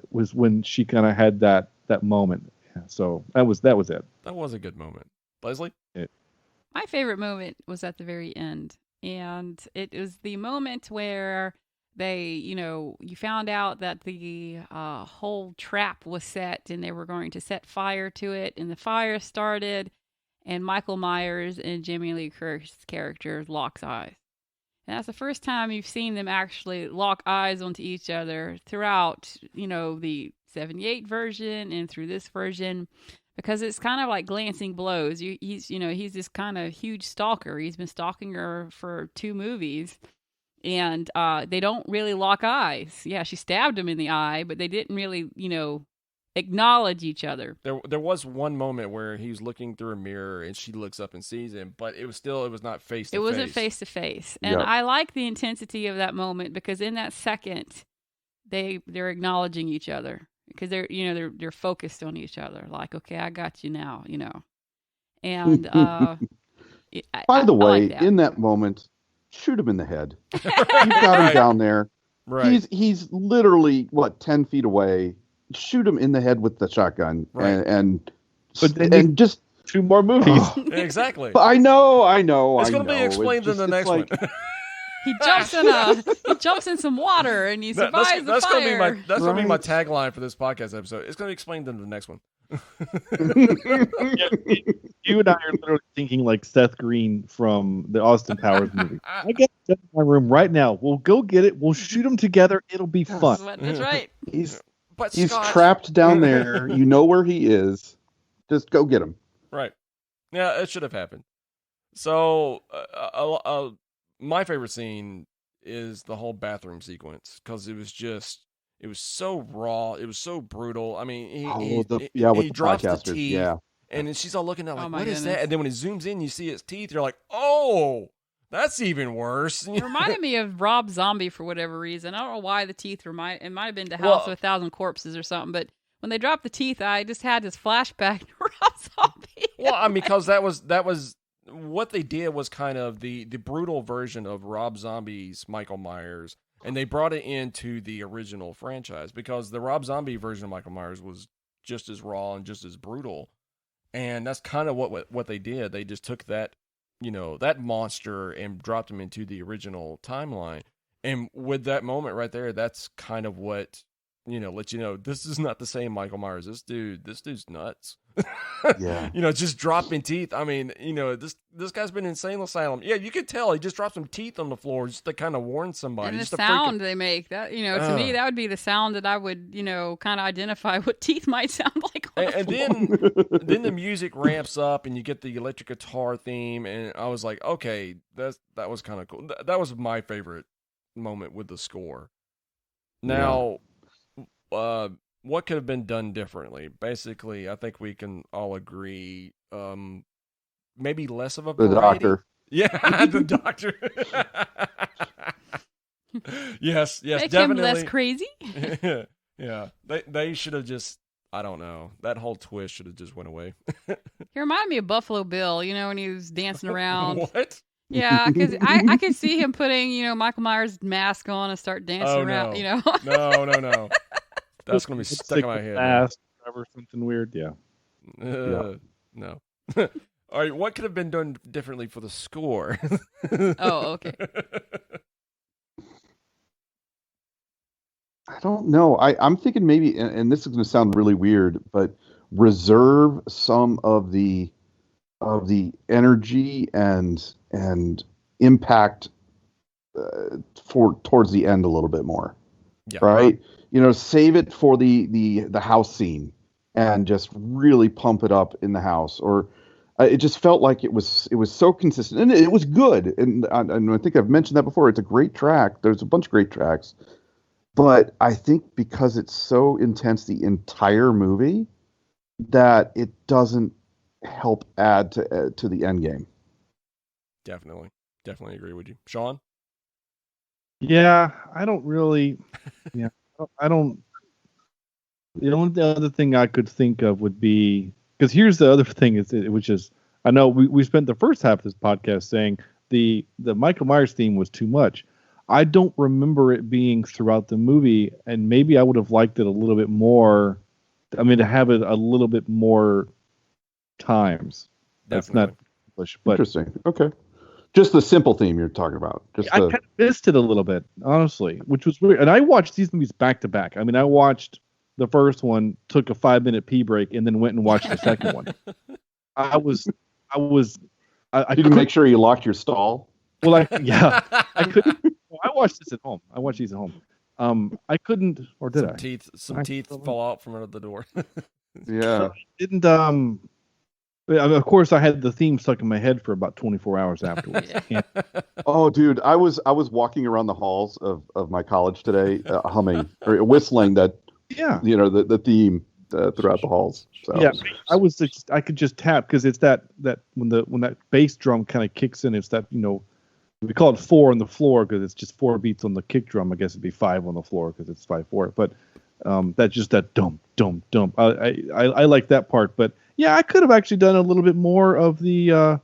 Speaker 4: Was when she kind of had that moment. So that was it.
Speaker 1: That was a good moment. Leslie?
Speaker 2: My favorite moment was at the very end. And it was the moment where they, you found out that the whole trap was set and they were going to set fire to it. And the fire started, and Michael Myers and Jamie Lee Curtis's character locks eyes. And that's the first time you've seen them actually lock eyes onto each other throughout, the 78 version and through this version, because it's kind of like glancing blows. He's this kind of huge stalker. He's been stalking her for 2 movies, and they don't really lock eyes. Yeah, she stabbed him in the eye, but they didn't really, acknowledge each other.
Speaker 1: There was one moment where he was looking through a mirror and she looks up and sees him, but it was not face to face.
Speaker 2: It wasn't face to face. And I like the intensity of that moment because in that second they're acknowledging each other because they're focused on each other. Like, okay, I got you now, And
Speaker 3: by the way, in that moment, shoot him in the head. You've got him down there.
Speaker 1: Right.
Speaker 3: He's literally 10 feet away. Shoot him in the head with the shotgun, and just
Speaker 4: 2 more movies.
Speaker 1: Exactly.
Speaker 3: I know.
Speaker 1: It's going to be explained in the next one.
Speaker 2: He jumps in some water and he survives the fire.
Speaker 1: That's going to be my tagline for this podcast episode. It's going to be explained in the next one.
Speaker 4: You and I are literally thinking like Seth Green from the Austin Powers movie. I get in my room right now. We'll go get it. We'll shoot them together. It'll be fun.
Speaker 2: That's right.
Speaker 3: He's trapped down there. You know where he is. Just go get him. Right.
Speaker 1: Yeah, it should have happened. So, my favorite scene is the whole bathroom sequence because it was so raw. It was so brutal. I mean, he drops the teeth, and she's all looking at like, what is that? And then when it zooms in, you see his teeth. You're like, oh, that's even worse.
Speaker 2: It reminded me of Rob Zombie for whatever reason. I don't know why the teeth it might have been to House of 1,000 Corpses or something, but when they dropped the teeth, I just had this flashback to Rob Zombie.
Speaker 1: Well, I mean, because that was what they did was kind of the brutal version of Rob Zombie's Michael Myers, and they brought it into the original franchise because the Rob Zombie version of Michael Myers was just as raw and just as brutal, and that's kind of what they did. They just took that monster and dropped him into the original timeline, and with that moment right there, that's kind of what let you know this is not the same Michael Myers. This dude's nuts.
Speaker 3: Yeah.
Speaker 1: Just dropping teeth. I mean, this guy's been in insane asylum. Yeah, you could tell he just dropped some teeth on the floor just to kind of warn somebody.
Speaker 2: And
Speaker 1: just
Speaker 2: the sound they make, that to me that would be the sound that I would kind of identify what teeth might sound like.
Speaker 1: And then the music ramps up and you get the electric guitar theme, and I was like, okay, that was kind of cool. That was my favorite moment with the score. Now, what could have been done differently? Basically, I think we can all agree. Maybe less of a
Speaker 3: The
Speaker 1: variety.
Speaker 3: doctor.
Speaker 1: Yeah, the doctor. yes,
Speaker 2: Make
Speaker 1: definitely.
Speaker 2: him less crazy.
Speaker 1: Yeah, they should have just. I don't know. That whole twist should have just went away.
Speaker 2: He reminded me of Buffalo Bill, when he was dancing around.
Speaker 1: What?
Speaker 2: Yeah, because I could see him putting, Michael Myers' mask on and start dancing around,
Speaker 1: No. That's going to be stuck in my head.
Speaker 4: Fast, or something weird, yeah.
Speaker 1: No. All right, what could have been done differently for the score?
Speaker 2: Oh, okay.
Speaker 3: I don't know. I'm thinking maybe, and this is going to sound really weird, but reserve some of the energy and impact towards the end a little bit more.
Speaker 1: Yeah.
Speaker 3: Right? Save it for the house scene and just really pump it up in the house. Or it just felt like it was so consistent, and it was good. And I think I've mentioned that before. It's a great track. There's a bunch of great tracks. But I think because it's so intense the entire movie that it doesn't help add to the end game.
Speaker 1: Definitely agree with you, Shawn.
Speaker 4: Yeah, I don't really. Yeah, I don't. The only other thing I could think of would be, because here's the other thing which is I know we spent the first half of this podcast saying the Michael Myers theme was too much. I don't remember it being throughout the movie, and maybe I would have liked it a little bit more. I mean, to have it a little bit more times. That's not English, but
Speaker 3: interesting. Okay, just the simple theme you're talking about.
Speaker 4: I kind of missed it a little bit, honestly, which was weird. And I watched these movies back to back. I mean, I watched the first one, took a 5-minute pee break, and then went and watched the second one. I
Speaker 3: didn't make sure you locked your stall.
Speaker 4: Well, I couldn't. I watched this at home. I watched these at home. I couldn't, or did I?
Speaker 1: Some teeth fall out from under the door.
Speaker 3: Yeah.
Speaker 4: Didn't. Of course, I had the theme stuck in my head for about 24 hours afterwards.
Speaker 3: Oh, dude, I was walking around the halls of my college today, humming or whistling that. Yeah. The theme throughout the halls. So.
Speaker 4: Yeah, I could just tap because it's that when that bass drum kind of kicks in, it's that we call it 4 on the floor because it's just 4 beats on the kick drum. I guess it'd be 5 on the floor because it's 5/4. But that's just that dump. I like that part. But yeah, I could have actually done a little bit more of the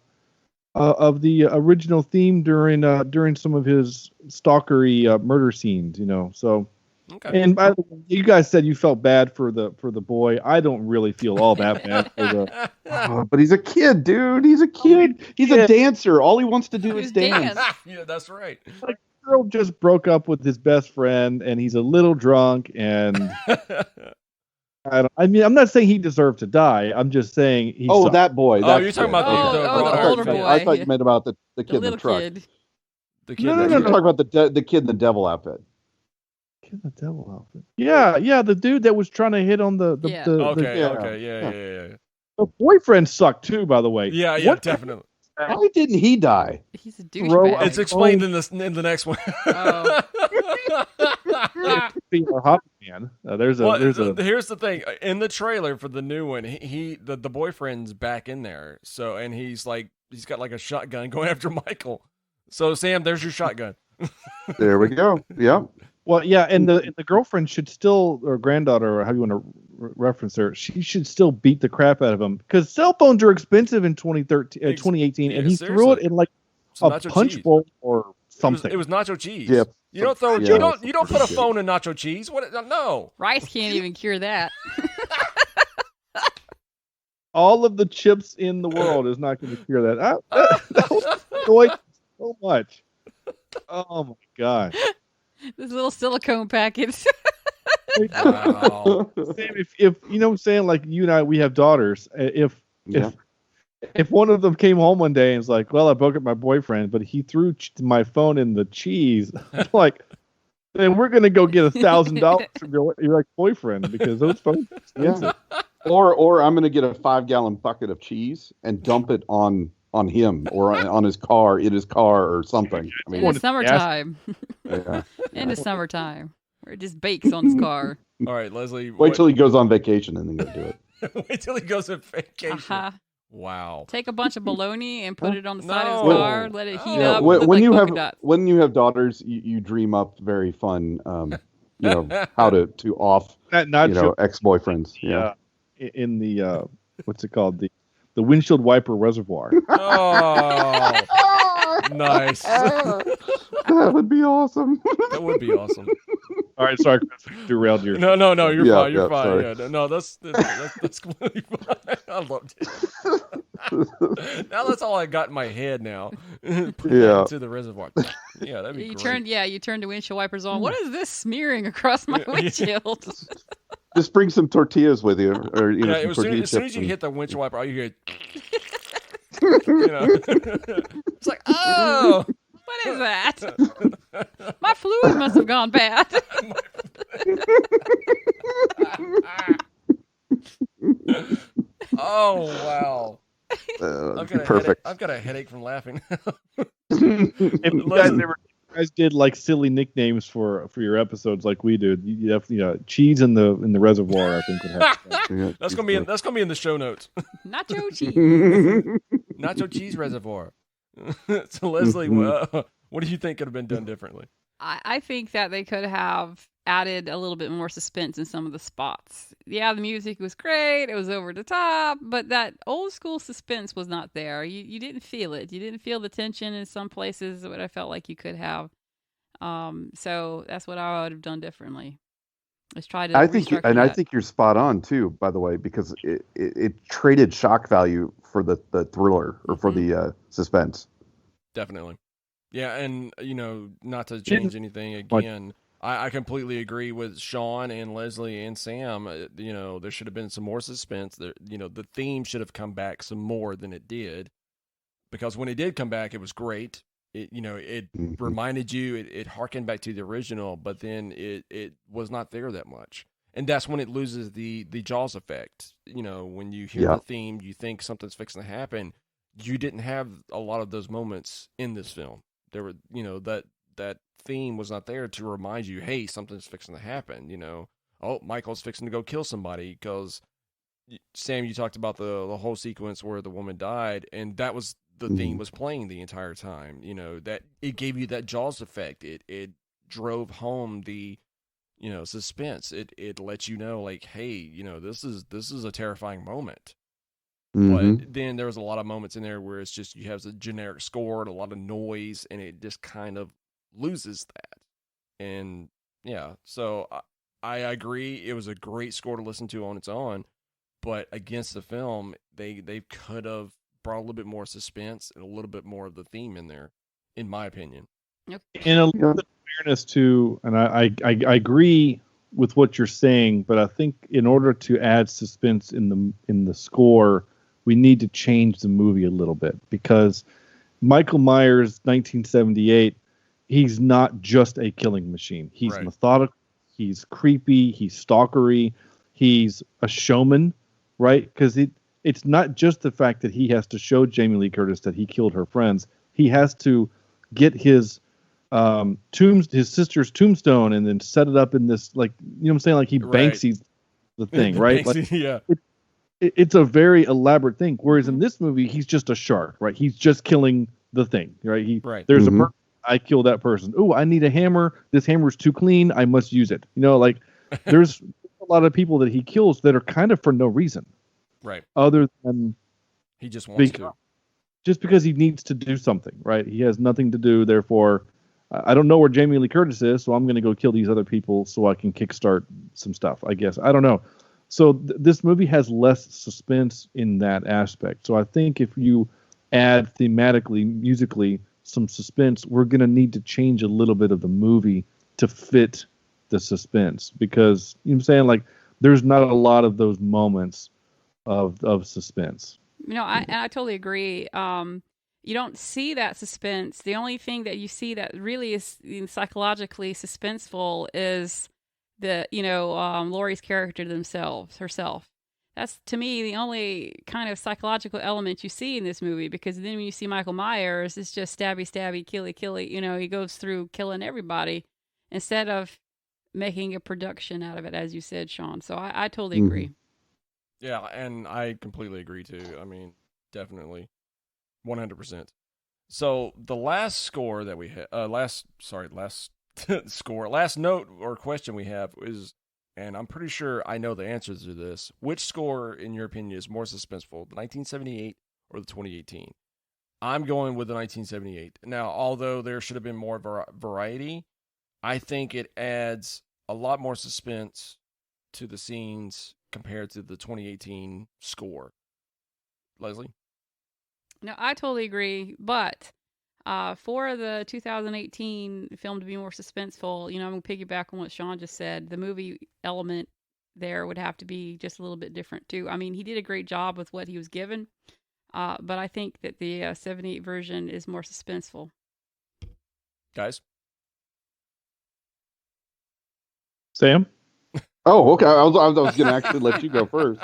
Speaker 4: original theme during some of his stalkery murder scenes. So. Okay. And by the way, you guys said you felt bad for the boy. I don't really feel all that bad for the.
Speaker 3: But he's a kid, dude. He's a kid. He's a dancer. All he wants to do is dance.
Speaker 1: Yeah, that's right.
Speaker 4: Like, girl just broke up with his best friend, and he's a little drunk. And I'm not saying he deserved to die. I'm just saying he.
Speaker 3: Oh, that boy.
Speaker 1: You're talking about
Speaker 2: the older boy.
Speaker 3: I thought you meant about the kid in the truck. The kid. No. You're talking about the kid in the devil outfit.
Speaker 4: The devil outfit. Yeah, the dude that was trying to hit on the
Speaker 1: Okay.
Speaker 4: The boyfriend sucked too, by the way.
Speaker 1: Yeah, definitely.
Speaker 3: Why didn't he die?
Speaker 2: He's a douchebag.
Speaker 1: It's explained in the next one.
Speaker 2: Oh.
Speaker 1: Here's the thing. In the trailer for the new one, the boyfriend's back in there. So and he's got like a shotgun going after Michael. So Sam, there's your shotgun.
Speaker 3: There we go. Yeah.
Speaker 4: Well, yeah, and the girlfriend should still, or granddaughter, or how you want to reference her, she should still beat the crap out of him because cell phones are expensive in 2018, and he threw it in like a punch bowl or something.
Speaker 1: It was nacho cheese.
Speaker 3: Yep.
Speaker 1: You don't throw. You don't put a phone in nacho cheese. What? No.
Speaker 2: Rice can't even cure that.
Speaker 4: All of the chips in the world is not going to cure that. That was annoying so much. Oh my god.
Speaker 2: This little silicone package.
Speaker 1: Wow.
Speaker 4: Sam, if you know what I'm saying, like you and I, we have daughters. If one of them came home one day and was like, "Well, I broke up my boyfriend, but he threw my phone in the cheese," like, then we're gonna go get $1,000 from your boyfriend because those phones are expensive.
Speaker 3: Yeah. Or I'm gonna get a 5-gallon bucket of cheese and dump it on him or on his car, in his car or something. I mean,
Speaker 2: in the summertime.
Speaker 3: Yeah.
Speaker 2: In the summertime, where it just bakes on his car.
Speaker 1: All right, Leslie.
Speaker 3: Wait till he goes on vacation and then go do it.
Speaker 1: Wait till he goes on vacation.
Speaker 2: Uh-huh.
Speaker 1: Wow.
Speaker 2: Take a bunch of bologna and put it on the side of
Speaker 1: No.
Speaker 2: his car. Let it heat
Speaker 1: Yeah,
Speaker 2: up.
Speaker 3: when
Speaker 2: Look like
Speaker 3: you
Speaker 2: polka
Speaker 3: have
Speaker 2: dots.
Speaker 3: when you have daughters, you dream up very fun, how to off ex-boyfriends. Yeah.
Speaker 4: In the what's it called, the windshield wiper reservoir.
Speaker 1: Oh, nice.
Speaker 3: That would be awesome.
Speaker 1: That would be awesome.
Speaker 4: All right, sorry, Chris, derailed your.
Speaker 1: No, you're fine. You're fine.
Speaker 3: sorry.
Speaker 1: Yeah, no, that's completely fine. I loved it. Now that's all I got in my head now. Put that into the reservoir. Yeah, that'd be great.
Speaker 2: You turned the windshield wipers on. What is this smearing across my windshield?
Speaker 3: Just bring some tortillas with you, or
Speaker 1: as soon as you hit the windshield wiper, all you hear. It's like, oh.
Speaker 2: What is that? My fluid must have gone bad.
Speaker 1: Oh, wow.
Speaker 3: Perfect.
Speaker 1: I've got a headache from laughing.
Speaker 4: If you guys did like silly nicknames for your episodes like we do, you definitely cheese in the reservoir, I think would have.
Speaker 1: That's gonna be in the show notes.
Speaker 2: Nacho cheese.
Speaker 1: Nacho cheese reservoir. So Leslie, what do you think could have been done differently?
Speaker 2: I think that they could have added a little bit more suspense in some of the spots. Yeah, the music was great. It was over the top, but that old school suspense was not there. You didn't feel it. You didn't feel the tension in some places that I felt like you could have. So that's what I would have done differently. Let's try to.
Speaker 3: I think you're spot on too. By the way, because it traded shock value for the thriller or for the suspense.
Speaker 1: Definitely. Yeah, and not to change anything again, I completely agree with Shawn and Leslie and Sam. There should have been some more suspense. The theme should have come back some more than it did, because when it did come back, it was great. It reminded you, it harkened back to the original, but then it was not there that much, and that's when it loses the Jaws effect. When you hear the theme, you think something's fixing to happen. You didn't have a lot of those moments in this film. There were, that theme was not there to remind you, hey, something's fixing to happen. Oh, Michael's fixing to go kill somebody, because Sam, you talked about the whole sequence where the woman died, and that was the theme was playing the entire time. That it gave you that Jaws effect. It drove home the suspense. It lets you know, like, hey, this is a terrifying moment. But then there was a lot of moments in there where it's just you have the generic score and a lot of noise, and it just kind of loses that. And yeah, so I agree, it was a great score to listen to on its own, but against the film, they could have brought a little bit more suspense and a little bit more of the theme in there, in my opinion.
Speaker 2: Yep.
Speaker 4: And a little bit of fairness too, and I agree with what you're saying, but I think in order to add suspense in the score, we need to change the movie a little bit, because Michael Myers, 1978, he's not just a killing machine. He's methodical, he's creepy, he's stalkery, he's a showman, right? Because it's not just the fact that he has to show Jamie Lee Curtis that he killed her friends. He has to get his his sister's tombstone and then set it up in this, like, what I'm saying, like he Banksy's the thing, right? Like,
Speaker 1: yeah.
Speaker 4: It's a very elaborate thing. Whereas in this movie, he's just a shark, right? He's just killing the thing, right? There's a person, I kill that person. Oh, I need a hammer. This hammer's too clean. I must use it. Like there's a lot of people that he kills that are kind of for no reason,
Speaker 1: right?
Speaker 4: Other than
Speaker 1: he just wants to,
Speaker 4: just because he needs to do something, right? He has nothing to do. Therefore, I don't know where Jamie Lee Curtis is, so I'm going to go kill these other people so I can kickstart some stuff. I guess I don't know. So this movie has less suspense in that aspect. So I think if you add thematically, musically, some suspense, we're going to need to change a little bit of the movie to fit the suspense, because I'm saying, like, there's not a lot of those moments of suspense.
Speaker 2: I totally agree. You don't see that suspense. The only thing that you see that really is psychologically suspenseful is Laurie's character herself. That's, to me, the only kind of psychological element you see in this movie, because then when you see Michael Myers, it's just stabby, killy, he goes through killing everybody instead of making a production out of it, as you said, Shawn. So I totally agree.
Speaker 1: Yeah, and I completely agree too. I mean, definitely, 100%. So the last score that we had, last note or question we have is, and I'm pretty sure I know the answers to this. Which score, in your opinion, is more suspenseful, the 1978 or the 2018? I'm going with the 1978. Now, although there should have been more variety, I think it adds a lot more suspense to the scenes compared to the 2018 score. Leslie?
Speaker 2: No, I totally agree. But for the 2018 film to be more suspenseful, I'm going to piggyback on what Shawn just said. The movie element there would have to be just a little bit different, too. I mean, he did a great job with what he was given, but I think that the 78 version is more suspenseful.
Speaker 1: Guys?
Speaker 4: Sam?
Speaker 3: Oh, okay. I was going to actually let you go first.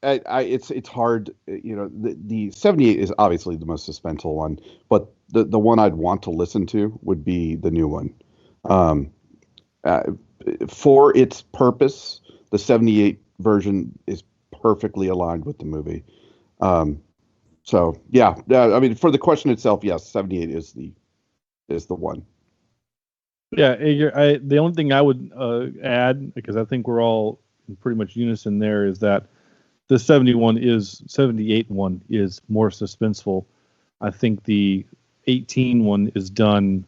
Speaker 3: It's hard. The 78 is obviously the most suspenseful one, but the one I'd want to listen to would be the new one. For its purpose, the 78 version is perfectly aligned with the movie. So yeah. I mean, for the question itself, yes, 78 is the one.
Speaker 4: Yeah, the only thing I would add, because I think we're all in pretty much unison there, is that the 78 one is more suspenseful. I think the 18 one is done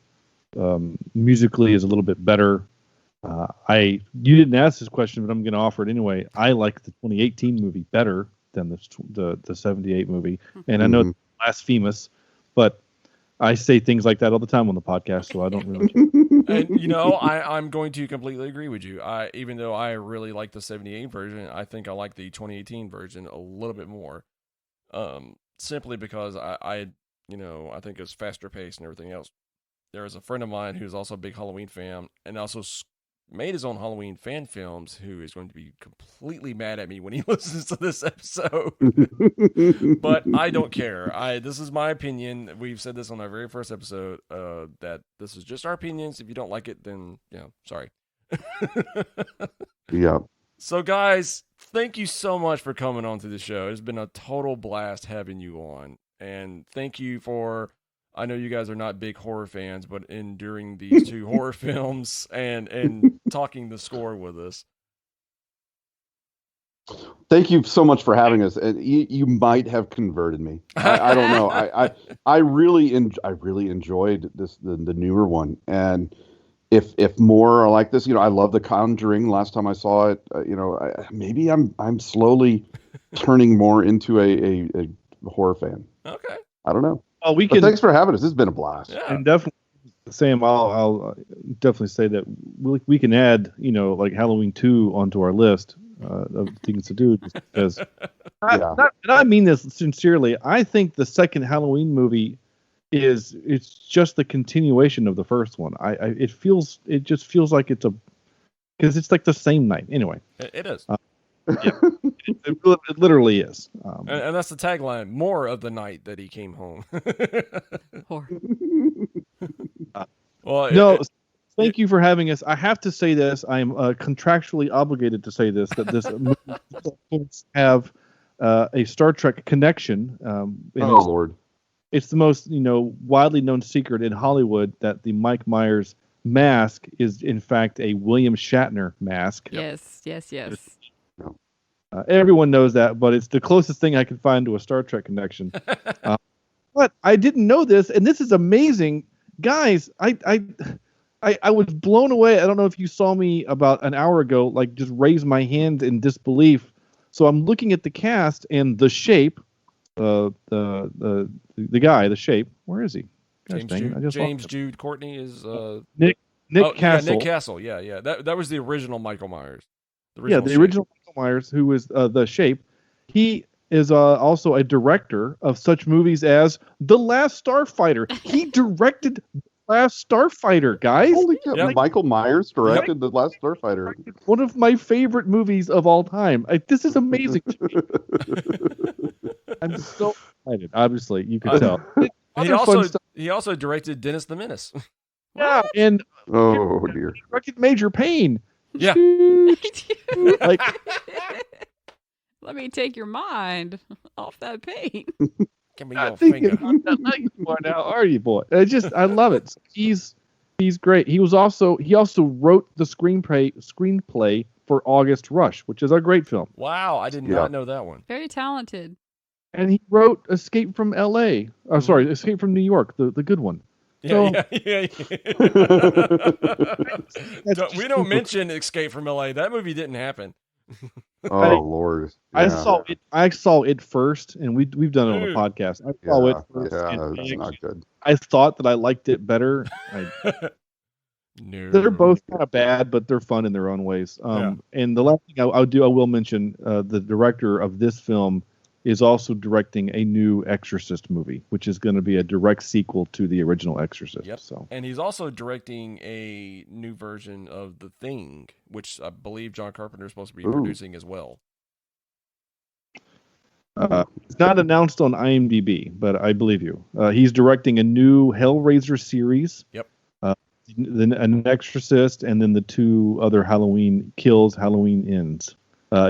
Speaker 4: musically is a little bit better. You didn't ask this question, but I'm going to offer it anyway. I like the 2018 movie better than the 78 movie, and I know it's blasphemous, but I say things like that all the time on the podcast, so I don't really.
Speaker 1: And I'm going to completely agree with you. Even though I really like the 78 version, I think I like the 2018 version a little bit more. Simply because I think it's faster paced and everything else. There is a friend of mine who's also a big Halloween fan and also made his own Halloween fan films, who is going to be completely mad at me when he listens to this episode. But I don't care. This is my opinion. We've said this on our very first episode, that this is just our opinions. If you don't like it, then sorry.
Speaker 3: Yeah.
Speaker 1: So guys, thank you so much for coming on to the show. It's been a total blast having you on. And thank you for, I know you guys are not big horror fans, but enduring these two horror films and talking the score with us.
Speaker 3: Thank you so much for having us. And you might have converted me. I don't know. I really enjoyed this the newer one. And if more are like this, I love The Conjuring. Last time I saw it, maybe I'm slowly turning more into a horror fan.
Speaker 1: Okay.
Speaker 3: I don't know.
Speaker 4: But
Speaker 3: thanks for having us. This has been a blast.
Speaker 1: Yeah.
Speaker 4: And definitely, Sam, I'll definitely say that we can add, like Halloween 2 onto our list of things to do. Because I mean this sincerely. I think the second Halloween movie it's just the continuation of the first one. It just feels like because it's like the same night. Anyway,
Speaker 1: it is.
Speaker 4: Yeah, it literally is.
Speaker 1: And that's the tagline: more of the night that he came home.
Speaker 4: Well, thank you for having us. I have to say this: I am contractually obligated to say this, that this movie have a Star Trek connection.
Speaker 3: Lord!
Speaker 4: It's the most widely known secret in Hollywood that the Mike Myers mask is in fact a William Shatner mask.
Speaker 2: Yes.
Speaker 4: Everyone knows that, but it's the closest thing I could find to a Star Trek connection. But I didn't know this, and this is amazing, guys. I was blown away. I don't know if you saw me about an hour ago, like just raise my hand in disbelief. So I'm looking at the cast and The Shape, the guy, The Shape. Where is he?
Speaker 1: James Jude Courtney is
Speaker 4: Nick Castle.
Speaker 1: Yeah, Nick Castle. Yeah. That was the original Michael Myers.
Speaker 4: The original Michael Myers, who was The Shape. He is also a director of such movies as The Last Starfighter. He directed The Last Starfighter, guys.
Speaker 3: Holy cow! Yep. Michael Myers directed The Last Starfighter.
Speaker 4: One of my favorite movies of all time. This is amazing. I'm so excited. Obviously, you can tell.
Speaker 1: He also directed Dennis the Menace.
Speaker 4: Yeah, and
Speaker 3: Oh dear.
Speaker 4: Major Pain.
Speaker 1: Yeah.
Speaker 4: Like,
Speaker 2: let me take your mind off that pain.
Speaker 1: Give me your finger.
Speaker 4: I'm not letting you point out, are you, boy? I love it. He's great. He also wrote the screenplay for August Rush, which is a great film.
Speaker 1: Wow, I did not know that one.
Speaker 2: Very talented.
Speaker 4: And he wrote Escape from L.A. Oh, sorry, Escape from New York, the good one.
Speaker 1: Yeah. We don't mention Escape from LA. That movie didn't happen.
Speaker 3: Oh Lord. Yeah.
Speaker 4: I saw it first, and we've done it on the podcast. I saw it first.
Speaker 3: Yeah, it's not good.
Speaker 4: I thought that I liked it better.
Speaker 1: No.
Speaker 4: They're both kind of bad, but they're fun in their own ways. And the last thing I will mention, the director of this film is also directing a new Exorcist movie, which is going to be a direct sequel to the original Exorcist.
Speaker 1: Yep.
Speaker 4: So,
Speaker 1: and he's also directing a new version of The Thing, which I believe John Carpenter is supposed to be producing as well.
Speaker 4: it's not announced on IMDb, but I believe you. He's directing a new Hellraiser series.
Speaker 1: Yep.
Speaker 4: Then an Exorcist, and then the two other Halloween Kills, Halloween Ends.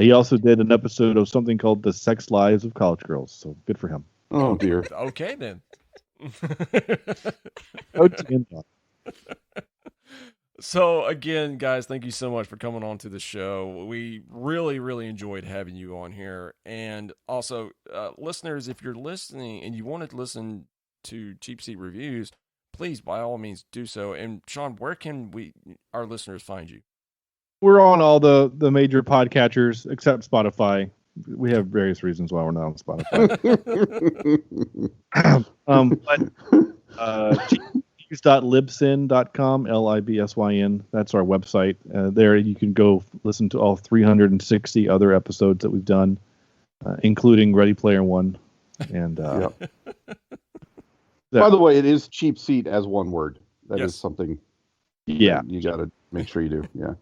Speaker 4: He also did an episode of something called The Sex Lives of College Girls, so good for him.
Speaker 3: Oh dear.
Speaker 1: Okay then. So again, guys, thank you so much for coming on to the show. We really, really enjoyed having you on here. And also, listeners, if you're listening and you want to listen to Cheapseat Reviews, please, by all means, do so. And Shawn, where can our listeners find you?
Speaker 4: We're on all the major podcatchers except Spotify. We have various reasons why we're not on Spotify. Cheapseat.libsyn.com, LIBSYN. That's our website. There you can go listen to all 360 other episodes that we've done, including Ready Player One. And
Speaker 3: by the way, it is cheap seat as one word. That
Speaker 1: Yes.
Speaker 3: is something.
Speaker 4: Yeah,
Speaker 3: you got to make sure you do. Yeah.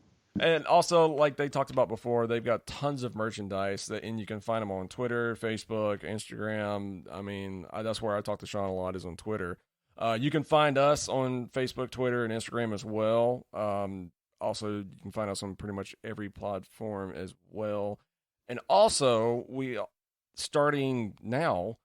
Speaker 1: And also, like they talked about before, they've got tons of merchandise and you can find them on Twitter, Facebook, Instagram. I mean, that's where I talk to Shawn a lot, is on Twitter. You can find us on Facebook, Twitter, and Instagram as well. Also, you can find us on pretty much every platform as well. And also, starting now,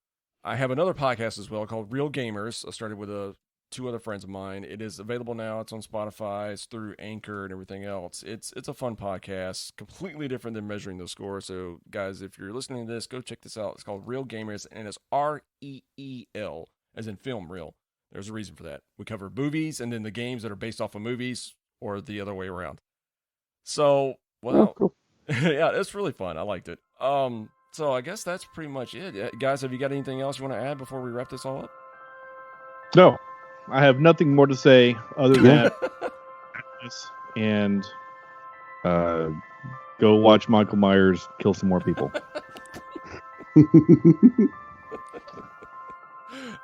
Speaker 1: I have another podcast as well called Real Gamers. I started with two other friends of mine. It is available now. It's on Spotify. It's through Anchor and everything else. It's a fun podcast, completely different than Measuring the Score. So, guys, if you're listening to this, go check this out. It's called Real Gamers, and it's REEL, as in film real. There's a reason for that. We cover movies and then the games that are based off of movies, or the other way around. So, well,
Speaker 3: cool.
Speaker 1: Yeah, it's really fun. I liked it. So I guess that's pretty much it. Guys, have you got anything else you want to add before we wrap this all up?
Speaker 4: No, I have nothing more to say other than this, and go watch Michael Myers kill some more people.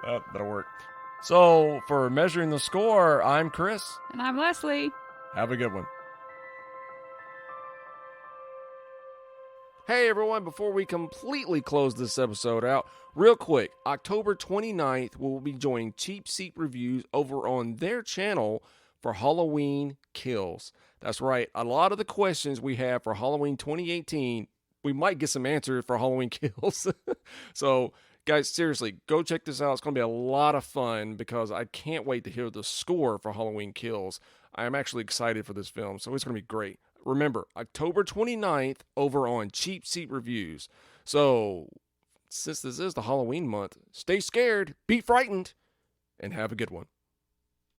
Speaker 1: That'll work. So for Measuring the Score, I'm Chris.
Speaker 2: And I'm Leslie.
Speaker 1: Have a good one. Hey everyone, before we completely close this episode out, real quick, October 29th, we'll be joining Cheapseat Reviews over on their channel for Halloween Kills. That's right, a lot of the questions we have for Halloween 2018, we might get some answers for Halloween Kills. So, guys, seriously, go check this out. It's going to be a lot of fun because I can't wait to hear the score for Halloween Kills. I am actually excited for this film, so it's going to be great. Remember, October 29th over on Cheapseat Reviews. So, since this is the Halloween month, stay scared, be frightened, and have a good one.